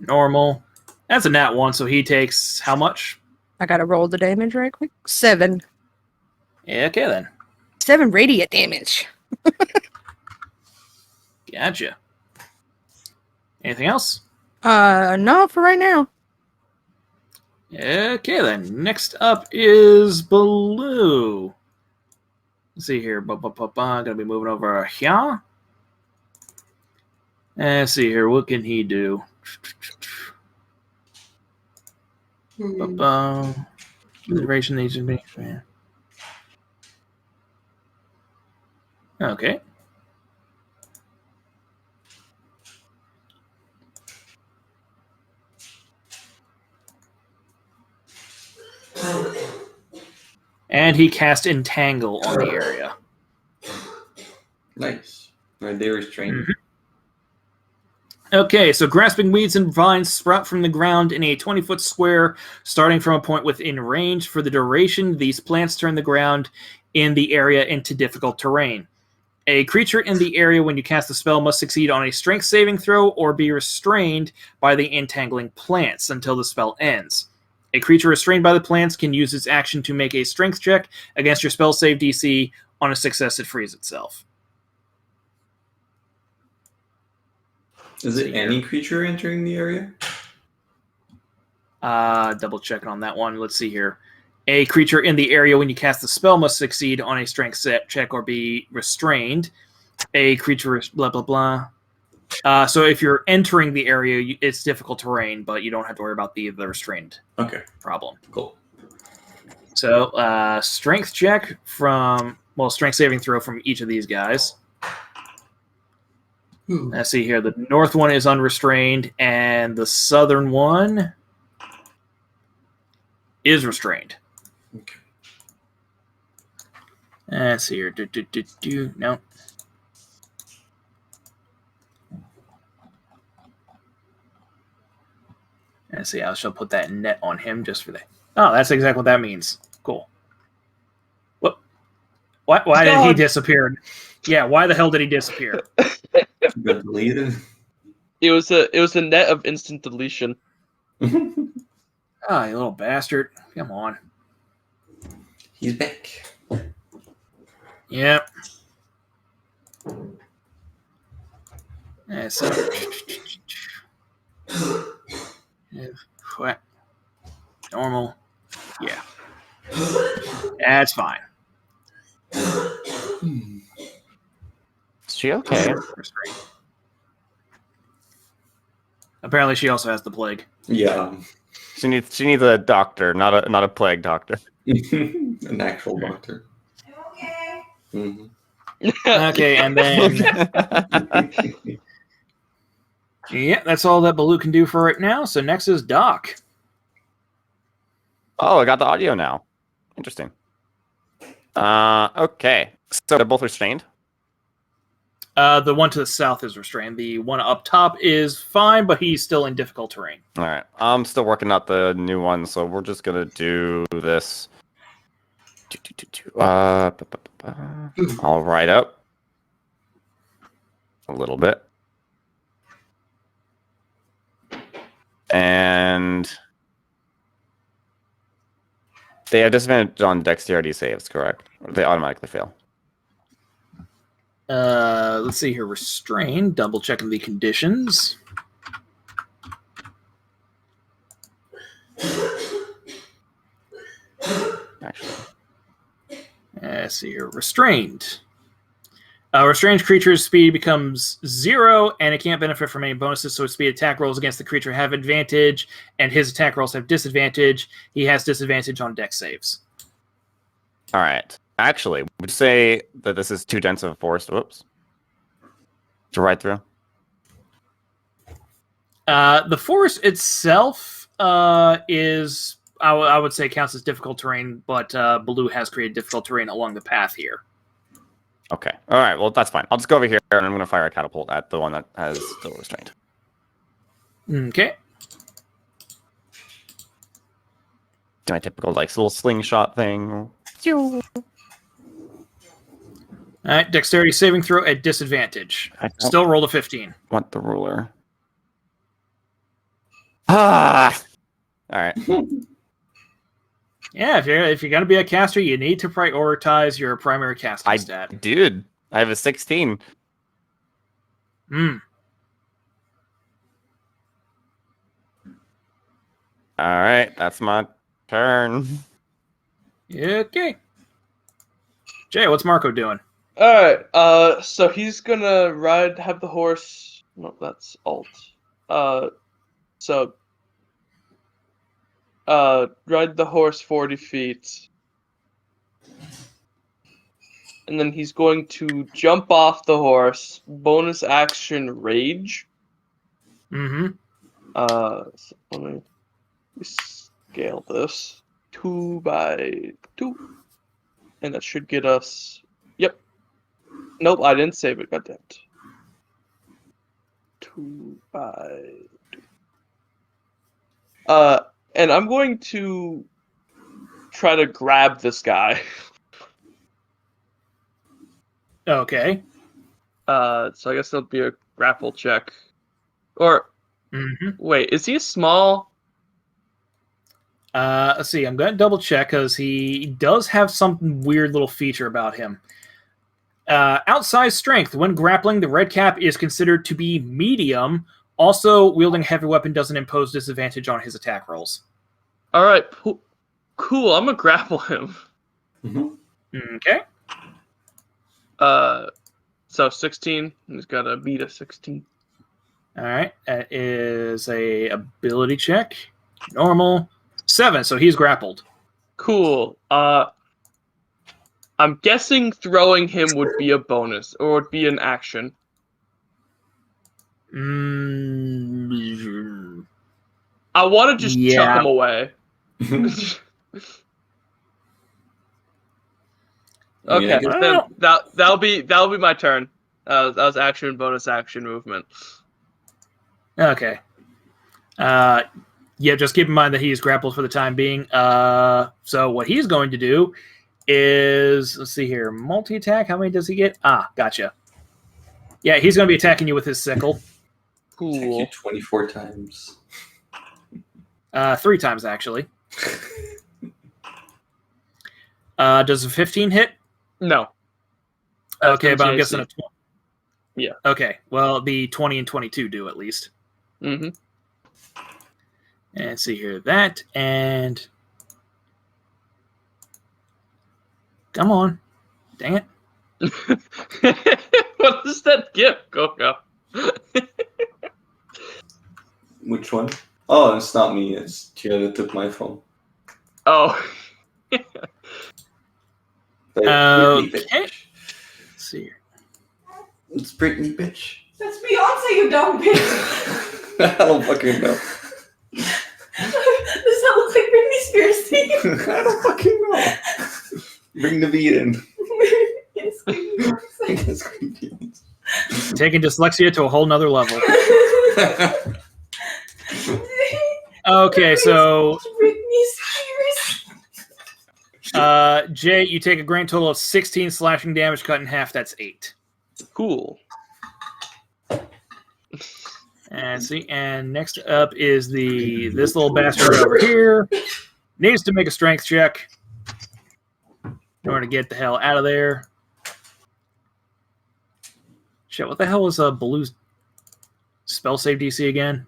normal. That's a nat 1, so he takes how much? I gotta roll the damage right quick. 7. Yeah, okay then. 7 radiant damage. Gotcha. Anything else? No, for right now. Okay then. Next up is Baloo. Let's see here. Gonna be moving over here. Let's see here. What can he do? Duration needs to be. Okay. And he cast Entangle on the area. Nice. Are they restrained? Okay, so grasping weeds and vines sprout from the ground in a 20-foot square, starting from a point within range. For the duration, these plants turn the ground in the area into difficult terrain. A creature in the area when you cast the spell must succeed on a strength saving throw or be restrained by the entangling plants until the spell ends. A creature restrained by the plants can use its action to make a strength check against your spell save DC. On a success, it frees itself. Is it any creature entering the area? Double checking on that one. Let's see here. A creature in the area when you cast the spell must succeed on a strength set check or be restrained. A creature is blah, blah, blah. So if you're entering the area, it's difficult terrain, but you don't have to worry about the restrained problem. Cool. So strength check strength saving throw from each of these guys. Let's see here. The north one is unrestrained, and the southern one is restrained. Okay. Let's see here. No. Let's see. I shall put that net on him just for that. Oh, that's exactly what that means. Cool. What? Why did he disappear? Yeah, why the hell did he disappear? Got deleted. It was a net of instant deletion. Oh, you little bastard. Come on. He's back. Yep. So. Normal. Yeah. That's fine. Is she okay? Apparently, she also has the plague. Yeah. She needs a doctor, not a plague doctor. An actual doctor. Okay. Mm-hmm. Okay, and then yeah, that's all that Baloo can do for right now. So next is Doc. Oh, I got the audio now. Interesting. Okay. So they're both restrained? The one to the south is restrained. The one up top is fine, but he's still in difficult terrain. All right. I'm still working out the new one, so we're just going to do this. I'll write up a little bit. And they have disadvantage on dexterity saves, correct? Or they automatically fail? Let's see here. Restrained. Double checking the conditions. Actually. Let's see here. Restrained. Restrained creature's speed becomes 0, and it can't benefit from any bonuses, so its speed attack rolls against the creature have advantage, and his attack rolls have disadvantage. He has disadvantage on dex saves. All right. Actually, would you say that this is too dense of a forest? Whoops. To ride through? The forest itself is I would say counts as difficult terrain, but Blue has created difficult terrain along the path here. Okay. All right. Well, that's fine. I'll just go over here and I'm going to fire a catapult at the one that has still restrained. Okay. Do my typical like little slingshot thing. All right. Dexterity saving throw at disadvantage. I don't Still roll a 15. want the ruler. Ah. All right. Yeah, if you're gonna be a caster, you need to prioritize your primary casting stat. Dude, I have a 16. Hmm. All right, that's my turn. Okay. Jay, what's Marco doing? Alright, so he's gonna have the horse. No, that's alt. So, ride the horse 40 feet. And then he's going to jump off the horse, bonus action rage. Mm-hmm. So let me scale this 2 by 2, and that should get us. Yep. Nope, I didn't save it. Got that. 2 by 2. And I'm going to try to grab this guy. Okay. So I guess that'll be a grapple check. Or Mm-hmm. wait, is he a small? Let's see. I'm going to double check because he does have some weird little feature about him. Outsized strength. When grappling, the red cap is considered to be medium. Also, wielding a heavy weapon doesn't impose disadvantage on his attack rolls. All right, cool. I'm gonna grapple him. Okay. So 16. He's got to beat a 16. All right. That is a ability check. Normal. 7. So he's grappled. Cool. I'm guessing throwing him would be a bonus or would be an action. I want to just chuck him away. Okay, then that'll be my turn. That was action, bonus action, movement. Okay. Yeah, just keep in mind that he is grappled for the time being. So what he's going to do is, let's see here, multi-attack. How many does he get? Ah, gotcha. Yeah, he's going to be attacking you with his sickle. Cool. 24 times. 3 times, actually. Does a 15 hit? No. Okay, but I'm guessing a 20. Yeah. Okay, well, the 20 and 22 do at least. Mm-hmm. And let's see here, that, and... Come on. Dang it. What does that give, Coco? Which one? Oh, it's not me. It's Gia that took my phone. Oh. Britney, Okay. bitch. Let's see here. It's Britney, bitch. That's Beyonce, you dumb bitch. I don't fucking know. Does that look like Britney Spears to you? I don't fucking know. Bring the beat in. Taking dyslexia to a whole nother level. Okay, so Britney Spears. Jay, you take a grand total of 16 slashing damage, cut in half. That's 8. Cool. And see, and next up is this little bastard over here. Needs to make a strength check in order to get the hell out of there. Shit, what the hell was Baloo's spell save DC again?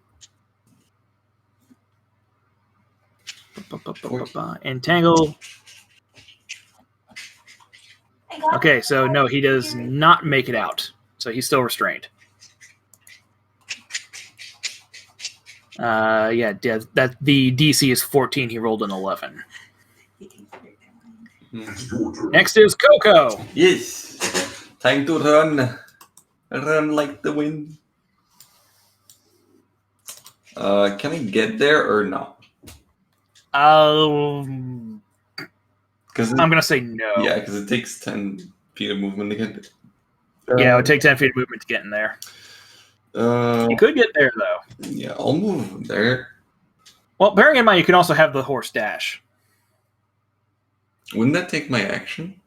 Entangle. Okay, so no, he does not make it out. So he's still restrained. Yeah, that the DC is 14. He rolled an 11. Next is Coco. Yes. Time to run. Run like the wind. Can I get there or not? I'm Because gonna say no. yeah, because it takes 10 feet of movement to get Yeah, it would take 10 feet of movement to get in there. You could get there though. Yeah, I'll move there. Well, bearing in mind, you can also have the horse dash. Wouldn't that take my action?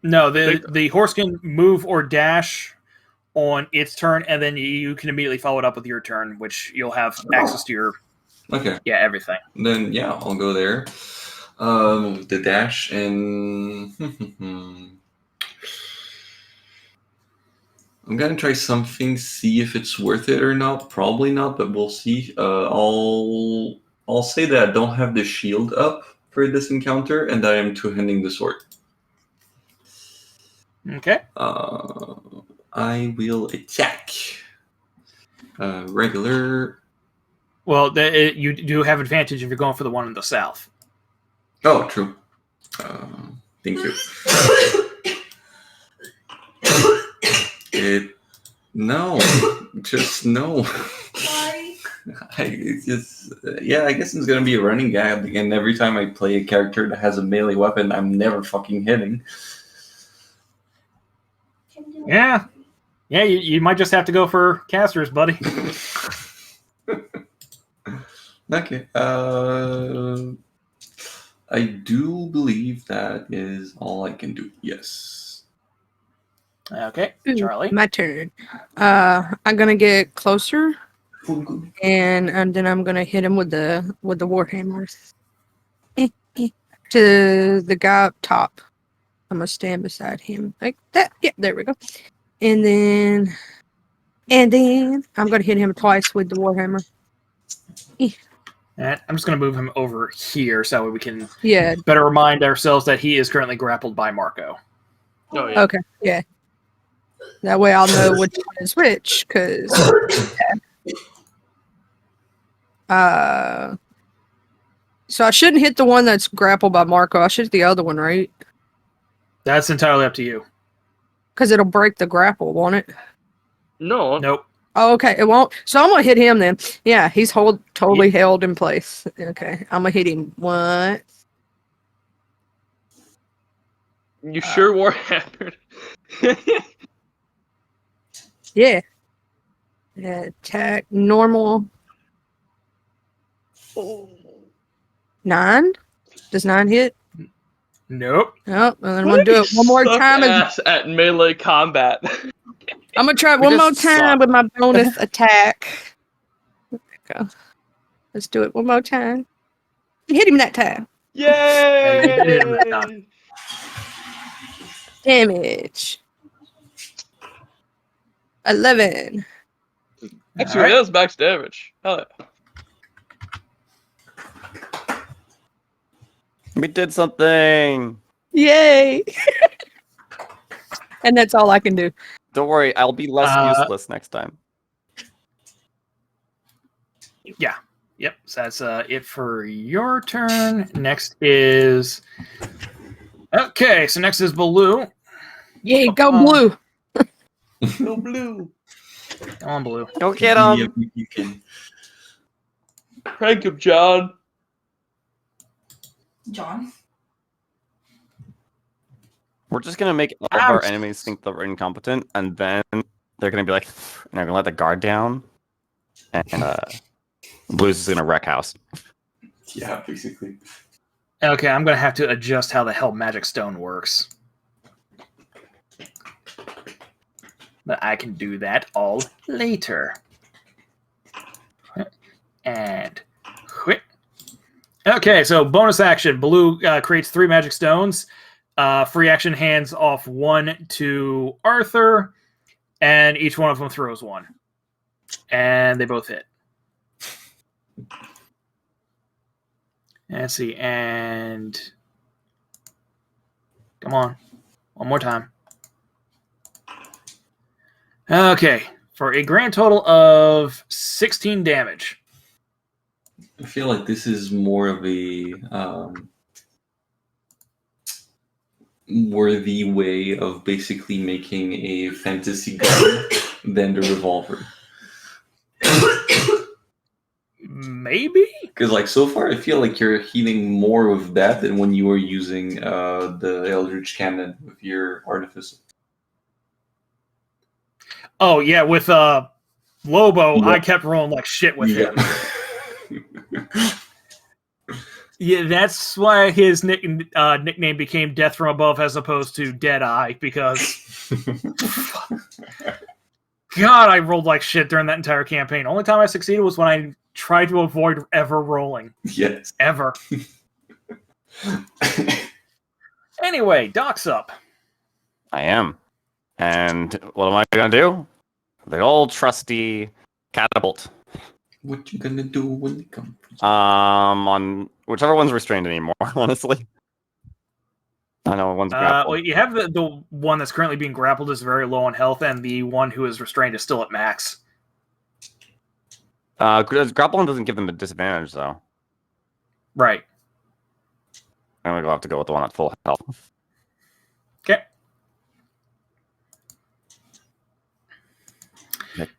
No, the horse can move or dash on its turn, and then you can immediately follow it up with your turn, which you'll have access to your everything. Then yeah, I'll go there. The dash and I'm gonna try something, see if it's worth it or not. Probably not, but we'll see. I'll say that I don't have the shield up for this encounter, and that I am two-handing the sword. Okay. I will attack. Regular. Well, you do have advantage if you're going for the one in the south. Oh, true. Thank you. No, just no. Why? I guess it's gonna be a running gag, and every time I play a character that has a melee weapon, I'm never fucking hitting. Yeah. Yeah, you might just have to go for casters, buddy. Okay. I do believe that is all I can do. Yes. Okay, Ooh, Charlie. my turn. I'm gonna get closer, and then I'm gonna hit him with the warhammers. To the guy up top. I'm gonna stand beside him like that. Yeah, there we go. And then I'm gonna hit him twice with the warhammer. And I'm just going to move him over here so we can Yeah. better remind ourselves that he is currently grappled by Marco. Oh, yeah. Okay. Yeah. That way I'll know which one is which, because. So I shouldn't hit the one that's grappled by Marco. I should hit the other one, right? That's entirely up to you. Because it'll break the grapple, won't it? No. Nope. Oh, okay, it won't. So I'm gonna hit him then. Yeah, he's totally held in place. Okay, I'm gonna hit him once. You sure Warhammer? Yeah. Attack normal. 9. Does 9 hit? Nope. Oh, and then I'm gonna do it one more Suck time. ass at melee combat. I'm gonna try it We one more just time suck. with my bonus attack. There we go. Let's do it one more time. Hit him that time. Yay! Damage. 11. Actually, that was max damage. Hell yeah. We did something. Yay! And that's all I can do. Don't worry, I'll be less useless next time. Yeah. Yep. So that's it for your turn. Next is. Okay, so next is Baloo. Yay, go blue. Go blue. Come on, Baloo. Go get him. Yeah, you can. Prank him, John. John. We're just gonna make all of our enemies think that we're incompetent, and then they're gonna be like, and they're gonna let the guard down, and Blues is gonna wreck house. Yeah, basically. Okay, I'm going to have to adjust how the hell Magic Stone works. But I can do that all later. And quit. Okay, so bonus action. Baloo creates 3 magic stones. Free action hands off 1 to Arthur, and each one of them throws 1. And they both hit. Let's see, and come on, one more time. Okay, for a grand total of 16 damage. I feel like this is more of a worthy way of basically making a fantasy gun than the revolver. Maybe? Because like so far, I feel like you're healing more of that than when you were using the Eldritch Cannon with your Artificer. Oh, yeah, with Lobo, Yeah. I kept rolling like shit with him. Yeah, that's why his nickname became Death from Above as opposed to Deadeye, because God, I rolled like shit during that entire campaign. Only time I succeeded was when I tried to avoid ever rolling. Yes. Ever. Anyway, Doc's up. I am. And what am I going to do? The old trusty catapult. What you gonna do when they come? On whichever one's restrained anymore, honestly. I know one's grappled. Well, you have the one that's currently being grappled is very low on health, and the one who is restrained is still at max. Grappling doesn't give them a disadvantage, though. Right. I'm gonna have to go with the one at full health. Okay.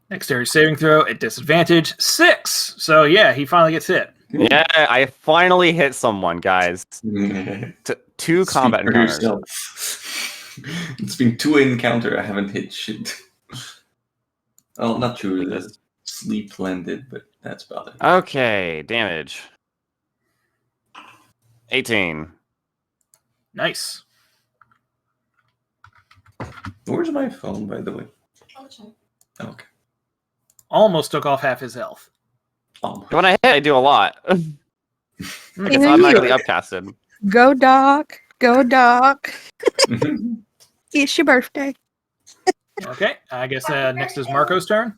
Next area saving throw at disadvantage 6. So yeah, he finally gets hit. Yeah, I finally hit someone, guys. Two combat Speak for encounters. yourself. It's been 2 encounter. I haven't hit shit. Oh, not true. That's sleep landed, but that's about it. Okay, damage. 18. Nice. Where's my phone, by the way? I'll check. Okay. Almost took off half his health. Oh, When I hit, I do a lot. It's Yeah, automatically you- upcasted. Go, Doc. Go, Doc. It's your birthday. Okay, I guess next is Marco's turn.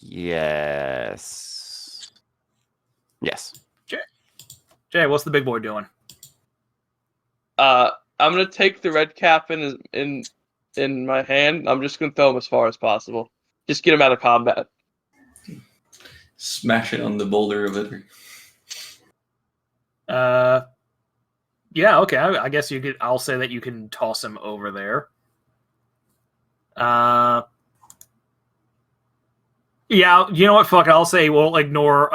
Yes. Yes. Jay, what's the big boy doing? I'm gonna take the red cap in my hand. I'm just gonna throw him as far as possible. Just get him out of combat. Smash it on the boulder of it. Yeah, okay. I guess you could. I'll say that you can toss him over there. Yeah, you know what? Fuck it. I'll say we'll ignore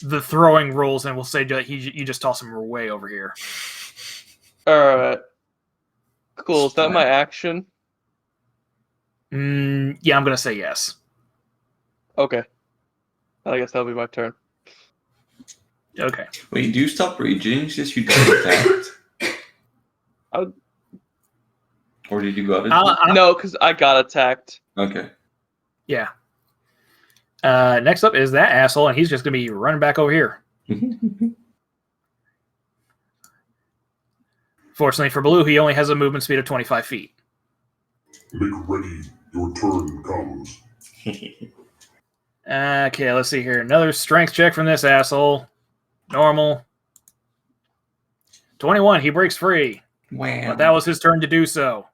the throwing rules, and we'll say that you just toss him way over here. Alright. Cool. Is that my action? Yeah, I'm gonna say yes. Okay. I guess that'll be my turn. Okay. Wait, do you stop raging since you got attacked? Or did you go out? No, because I got attacked. Okay. Yeah. Next up is that asshole, and he's just gonna be running back over here. Fortunately for Blue, he only has a movement speed of 25 feet. Make ready. Your turn comes. Okay, let's see here. Another strength check from this asshole. Normal. 21, he breaks free. Wow. But that was his turn to do so.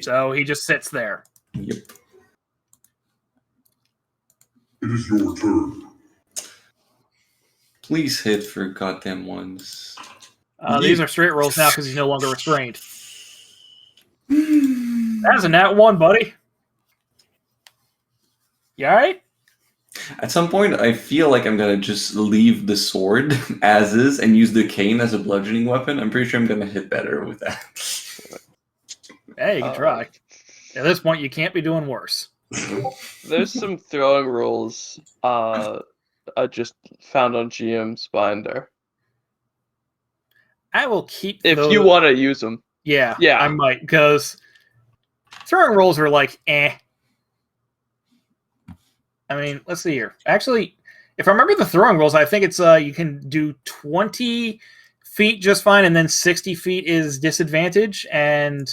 So he just sits there. Yep. It is your turn. Please hit for goddamn ones. These are straight rolls now because he's no longer restrained. That's a nat 1, buddy. You alright? At some point, I feel like I'm gonna just leave the sword as is and use the cane as a bludgeoning weapon. I'm pretty sure I'm gonna hit better with that. Hey, you can try. At this point, you can't be doing worse. There's some throwing rules I just found on GM's binder. I will keep If those. you want to use them. Yeah, Yeah. I might, because throwing rolls are like, eh. I mean, let's see here. Actually, if I remember the throwing rules, I think it's you can do 20 feet just fine, and then 60 feet is disadvantage, and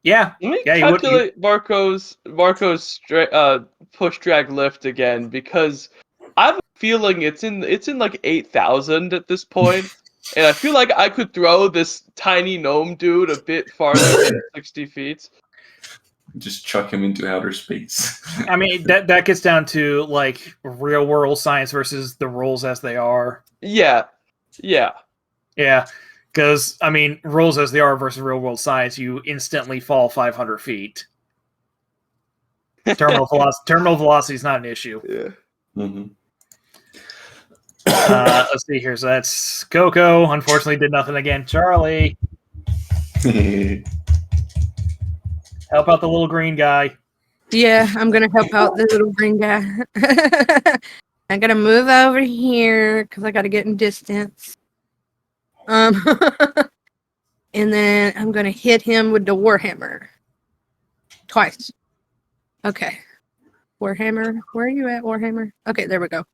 yeah, Let me Yeah, calculate Marco's push drag lift again, because I have a feeling it's in like 8,000 at this point, and I feel like I could throw this tiny gnome dude a bit farther than 60 feet. Just chuck him into outer space. I mean that gets down to like real world science versus the rules as they are. Yeah. Yeah, because I mean, rules as they are versus real world science, you instantly fall 500 feet. Terminal velocity is not an issue. Yeah. Mhm. Let's see here. So that's Coco. Unfortunately, did nothing again. Charlie, help out the little green guy. Yeah, I'm gonna help out the little green guy. I'm gonna move over here because I gotta get in distance. And then I'm gonna hit him with the warhammer twice. Okay, warhammer. Where are you at, warhammer? Okay, there we go.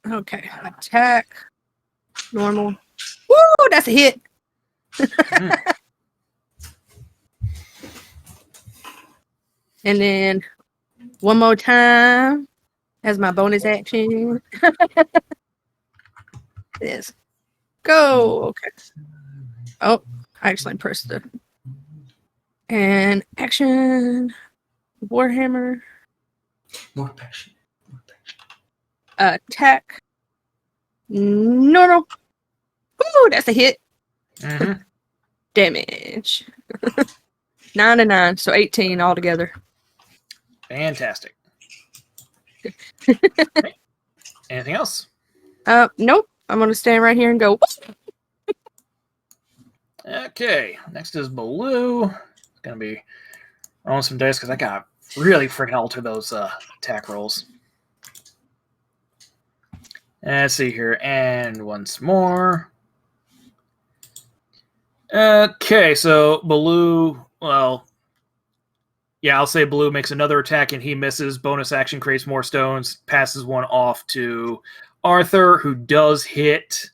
Okay, attack. Normal. Woo! That's a hit. And then one more time as my bonus action. Yes. Go. Okay. Oh, I actually pressed the. And action. Warhammer. More passion. Attack. Normal. Ooh, that's a hit. Mhm. Damage. 9 and 9, so 18 altogether. Fantastic. Anything else? Nope. I'm gonna stand right here and go. Okay. Next is Baloo. It's gonna be rolling some dice because I gotta really freaking alter those attack rolls. Let's see here, and once more. Okay, so Baloo. Well, yeah, I'll say Baloo makes another attack and he misses. Bonus action creates more stones. Passes one off to Arthur, who does hit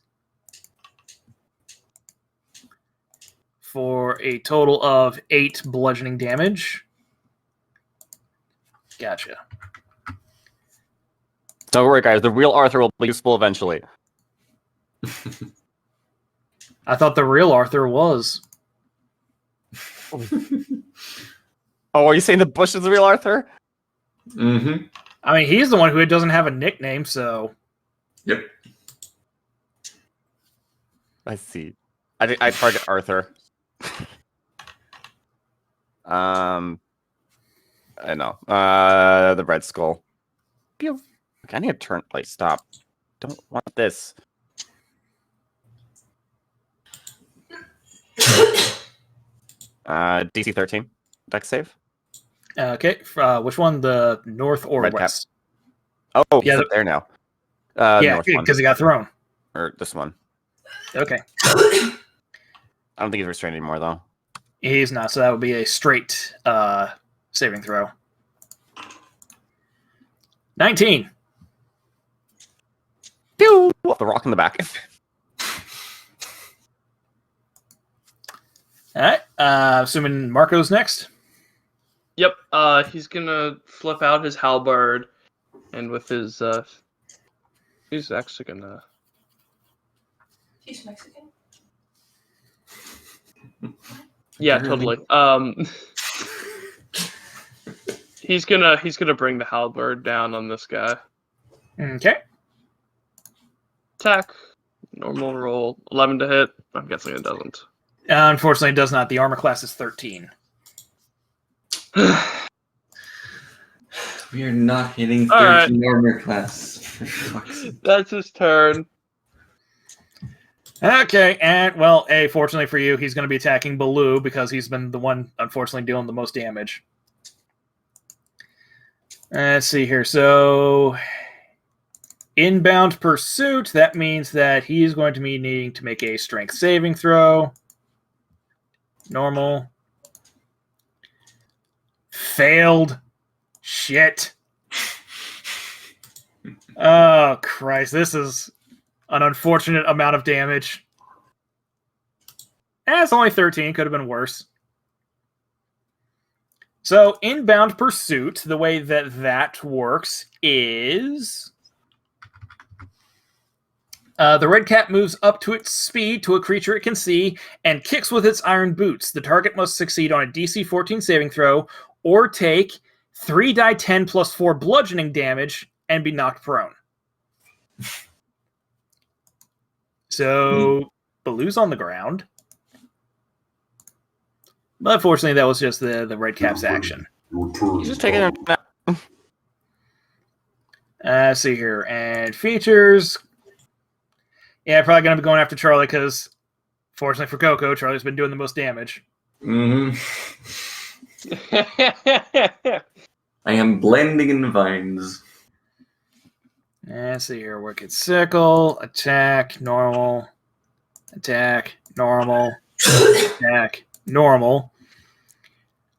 for a total of 8 bludgeoning damage. Gotcha. Don't worry, guys. The real Arthur will be useful eventually. I thought the real Arthur was. Oh, are you saying the Bush is the real Arthur? Mm-hmm. I mean, he's the one who doesn't have a nickname, so... Yep. I see. I target Arthur. I know. The Red Skull. Pew. Okay, I need a turn. Like, stop. Don't want this. DC 13. Dex save. Okay, which one? The north or Red cap. west? Oh, Yeah, he's up there now. Yeah, North one. because he got thrown. Or this one. Okay. I don't think he's restrained anymore, though. He's not, so that would be a straight saving throw. 19. Pew! The rock in the back. All right. Assuming Marco's next. Yep. He's gonna flip out his halberd, and with his he's actually gonna. He's Mexican. Yeah, totally. He's gonna bring the halberd down on this guy. Okay. Attack. Normal roll. 11 to hit. I'm guessing it doesn't. Unfortunately, it does not. The armor class is 13. We are not hitting All right. 13 armor class. For fuck's sake. That's his turn. Okay, and well, fortunately for you, he's going to be attacking Baloo because he's been the one, unfortunately, dealing the most damage. Let's see here. So, inbound pursuit, that means that he's going to be needing to make a strength saving throw. Normal. Failed. Shit. Oh, Christ. This is an unfortunate amount of damage. It's only 13. Could have been worse. So, inbound pursuit, the way that works is... the red cat moves up to its speed to a creature it can see and kicks with its iron boots. The target must succeed on a DC 14 saving throw or take 3 die 10 plus 4 bludgeoning damage and be knocked prone. So, Baloo's on the ground. But unfortunately, that was just the red cap's action. Your turn He's just taking a comes. nap. Let's see here. And features. Yeah, probably going to be going after Charlie because, fortunately for Coco, Charlie's been doing the most damage. I am blending in the vines. Let's see here. Wicked Sickle. Attack. Normal. Attack. Normal. Attack. Normal.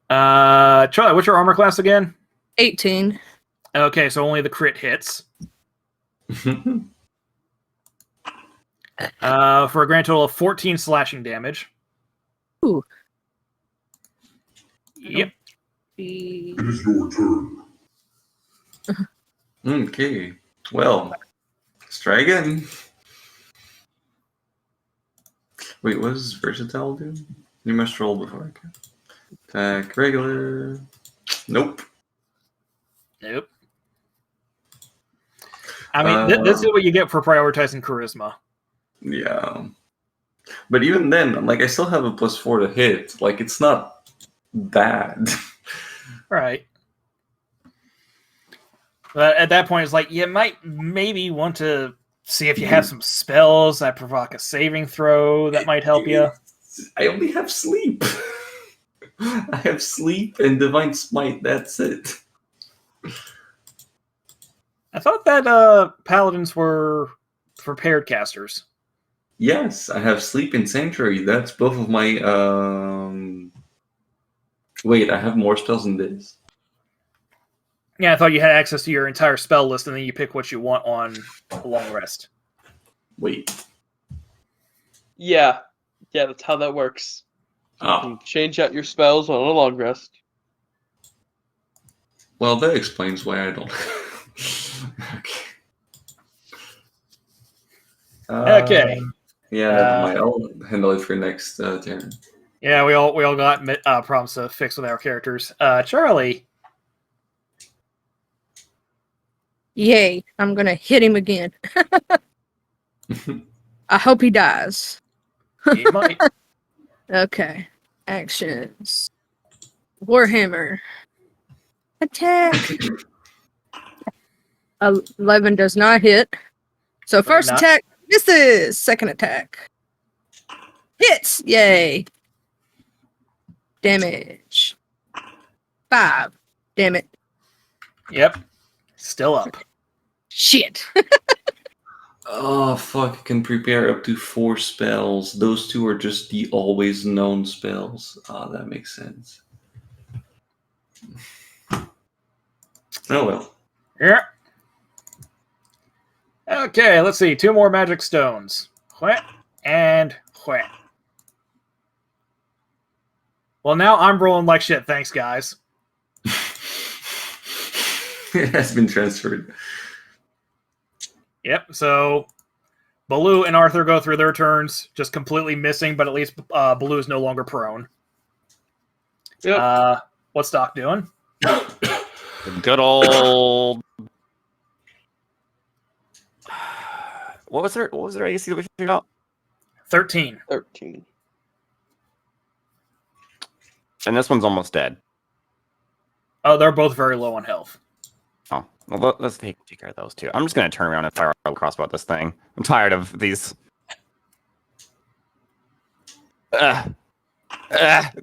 Charlie, what's your armor class again? 18. Okay, so only the crit hits. For a grand total of 14 slashing damage. Ooh. Yep. It is your turn. Okay. Well, let's try again. Wait, what does versatile do? You must roll before I can. Attack regular. Nope. Nope. I mean, this is what you get for prioritizing charisma. Yeah. But even then, like, I still have a +4 to hit. Like, it's not bad. Right. But at that point, it's like you might maybe want to see if you have some spells that provoke a saving throw that might help you. I only have sleep. I have sleep and divine smite. That's it. I thought that paladins were prepared casters. Yes, I have sleep and sanctuary. That's both of my. Wait, I have more spells than this. Yeah, I thought you had access to your entire spell list, and then you pick what you want on a long rest. Wait. Yeah, that's how that works. You Oh, can change out your spells on a long rest. well, that explains why I don't. Okay. Okay. Yeah, never mind. I'll handle it for next turn. Yeah, we all got problems to fix with our characters. Charlie. Yay, I'm gonna hit him again. I hope he dies. He might. Okay. Actions. Warhammer. Attack. 11 does not hit. So first not. attack misses. Second attack hits. Yay. Damage. 5. Damn it. Yep. Still up. Shit. Oh, fuck. I can prepare up to 4 spells. Those 2 are just the always known spells. Ah, that makes sense. Oh, well. Yeah. Okay, let's see. 2 more magic stones. Whet and whet. Well, now I'm rolling like shit. Thanks, guys. It has been transferred. Yep, so Baloo and Arthur go through their turns, just completely missing, but at least Baloo is no longer prone. Yep. What's Doc doing? Good old. What was their AC that we figured out? 13. 13. And this one's almost dead. Oh, they're both very low on health. Oh, well, let's take care of those two. I'm just going to turn around and fire a crossbow at this thing. I'm tired of these. Damn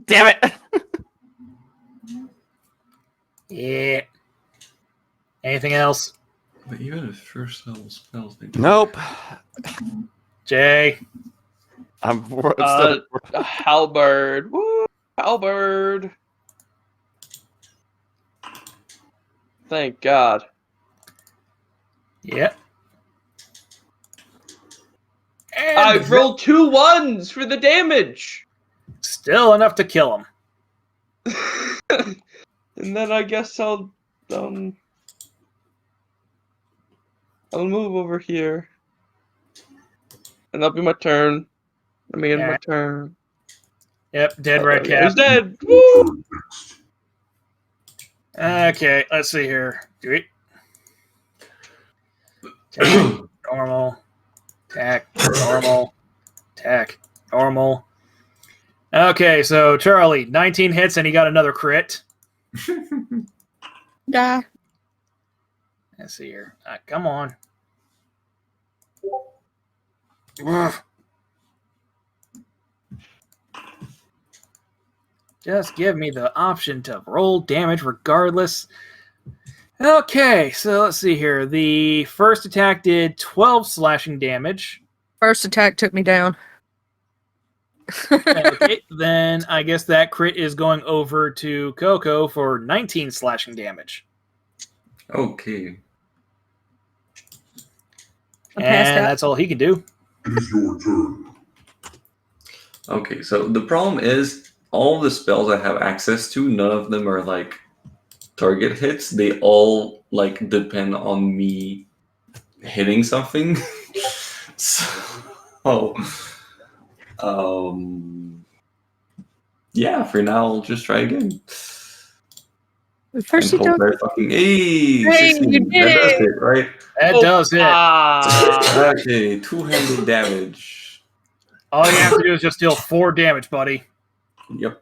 it! Yeah. Anything else? But even if first level spells, they Nope. Jay? I'm Halberd. Woo! Halberd. Thank God. Yep. And I've rolled 2 1s for the damage. still enough to kill him. And then I guess I'll move over here. And that'll be my turn. Let me end my turn. Yep, dead red Yeah, he's cap. dead. Woo! Okay, let's see here. Do it. Attack, normal. Attack, normal. Attack, normal. Okay, so Charlie, 19 hits and he got another crit. Die. Let's see here. Come on. Ugh. Just give me the option to roll damage regardless. Okay, so let's see here. The first attack did 12 slashing damage. First attack took me down. Okay, then I guess that crit is going over to Coco for 19 slashing damage. Okay. I passed And out. that's all he can do. It is your turn. Okay, so the problem is all the spells I have access to, none of them are like target hits. They all like depend on me hitting something. So, yeah, for now I'll just try again. First And you hope don't. I fucking hey, Hey, 16. you That did does it! it, right? That does hit. Okay, two-handed damage. All you have to do is just deal 4 damage, buddy. Yep.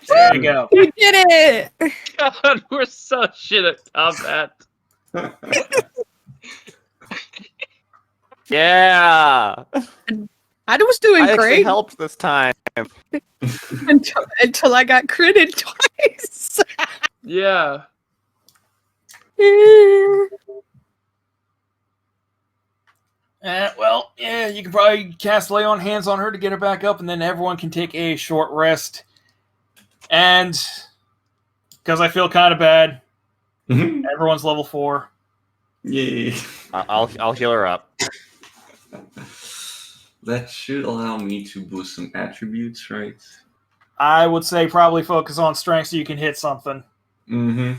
There you go. You did it! God, we're so shit at combat. Yeah, I was doing I actually great helped this time. until I got critted twice. Yeah. Well, yeah, you can probably cast Lay on Hands on her to get her back up, and then everyone can take a short rest. And because I feel kind of bad, everyone's level 4. Yay. I'll heal her up. That should allow me to boost some attributes, right? I would say probably focus on strength so you can hit something. Mm-hmm.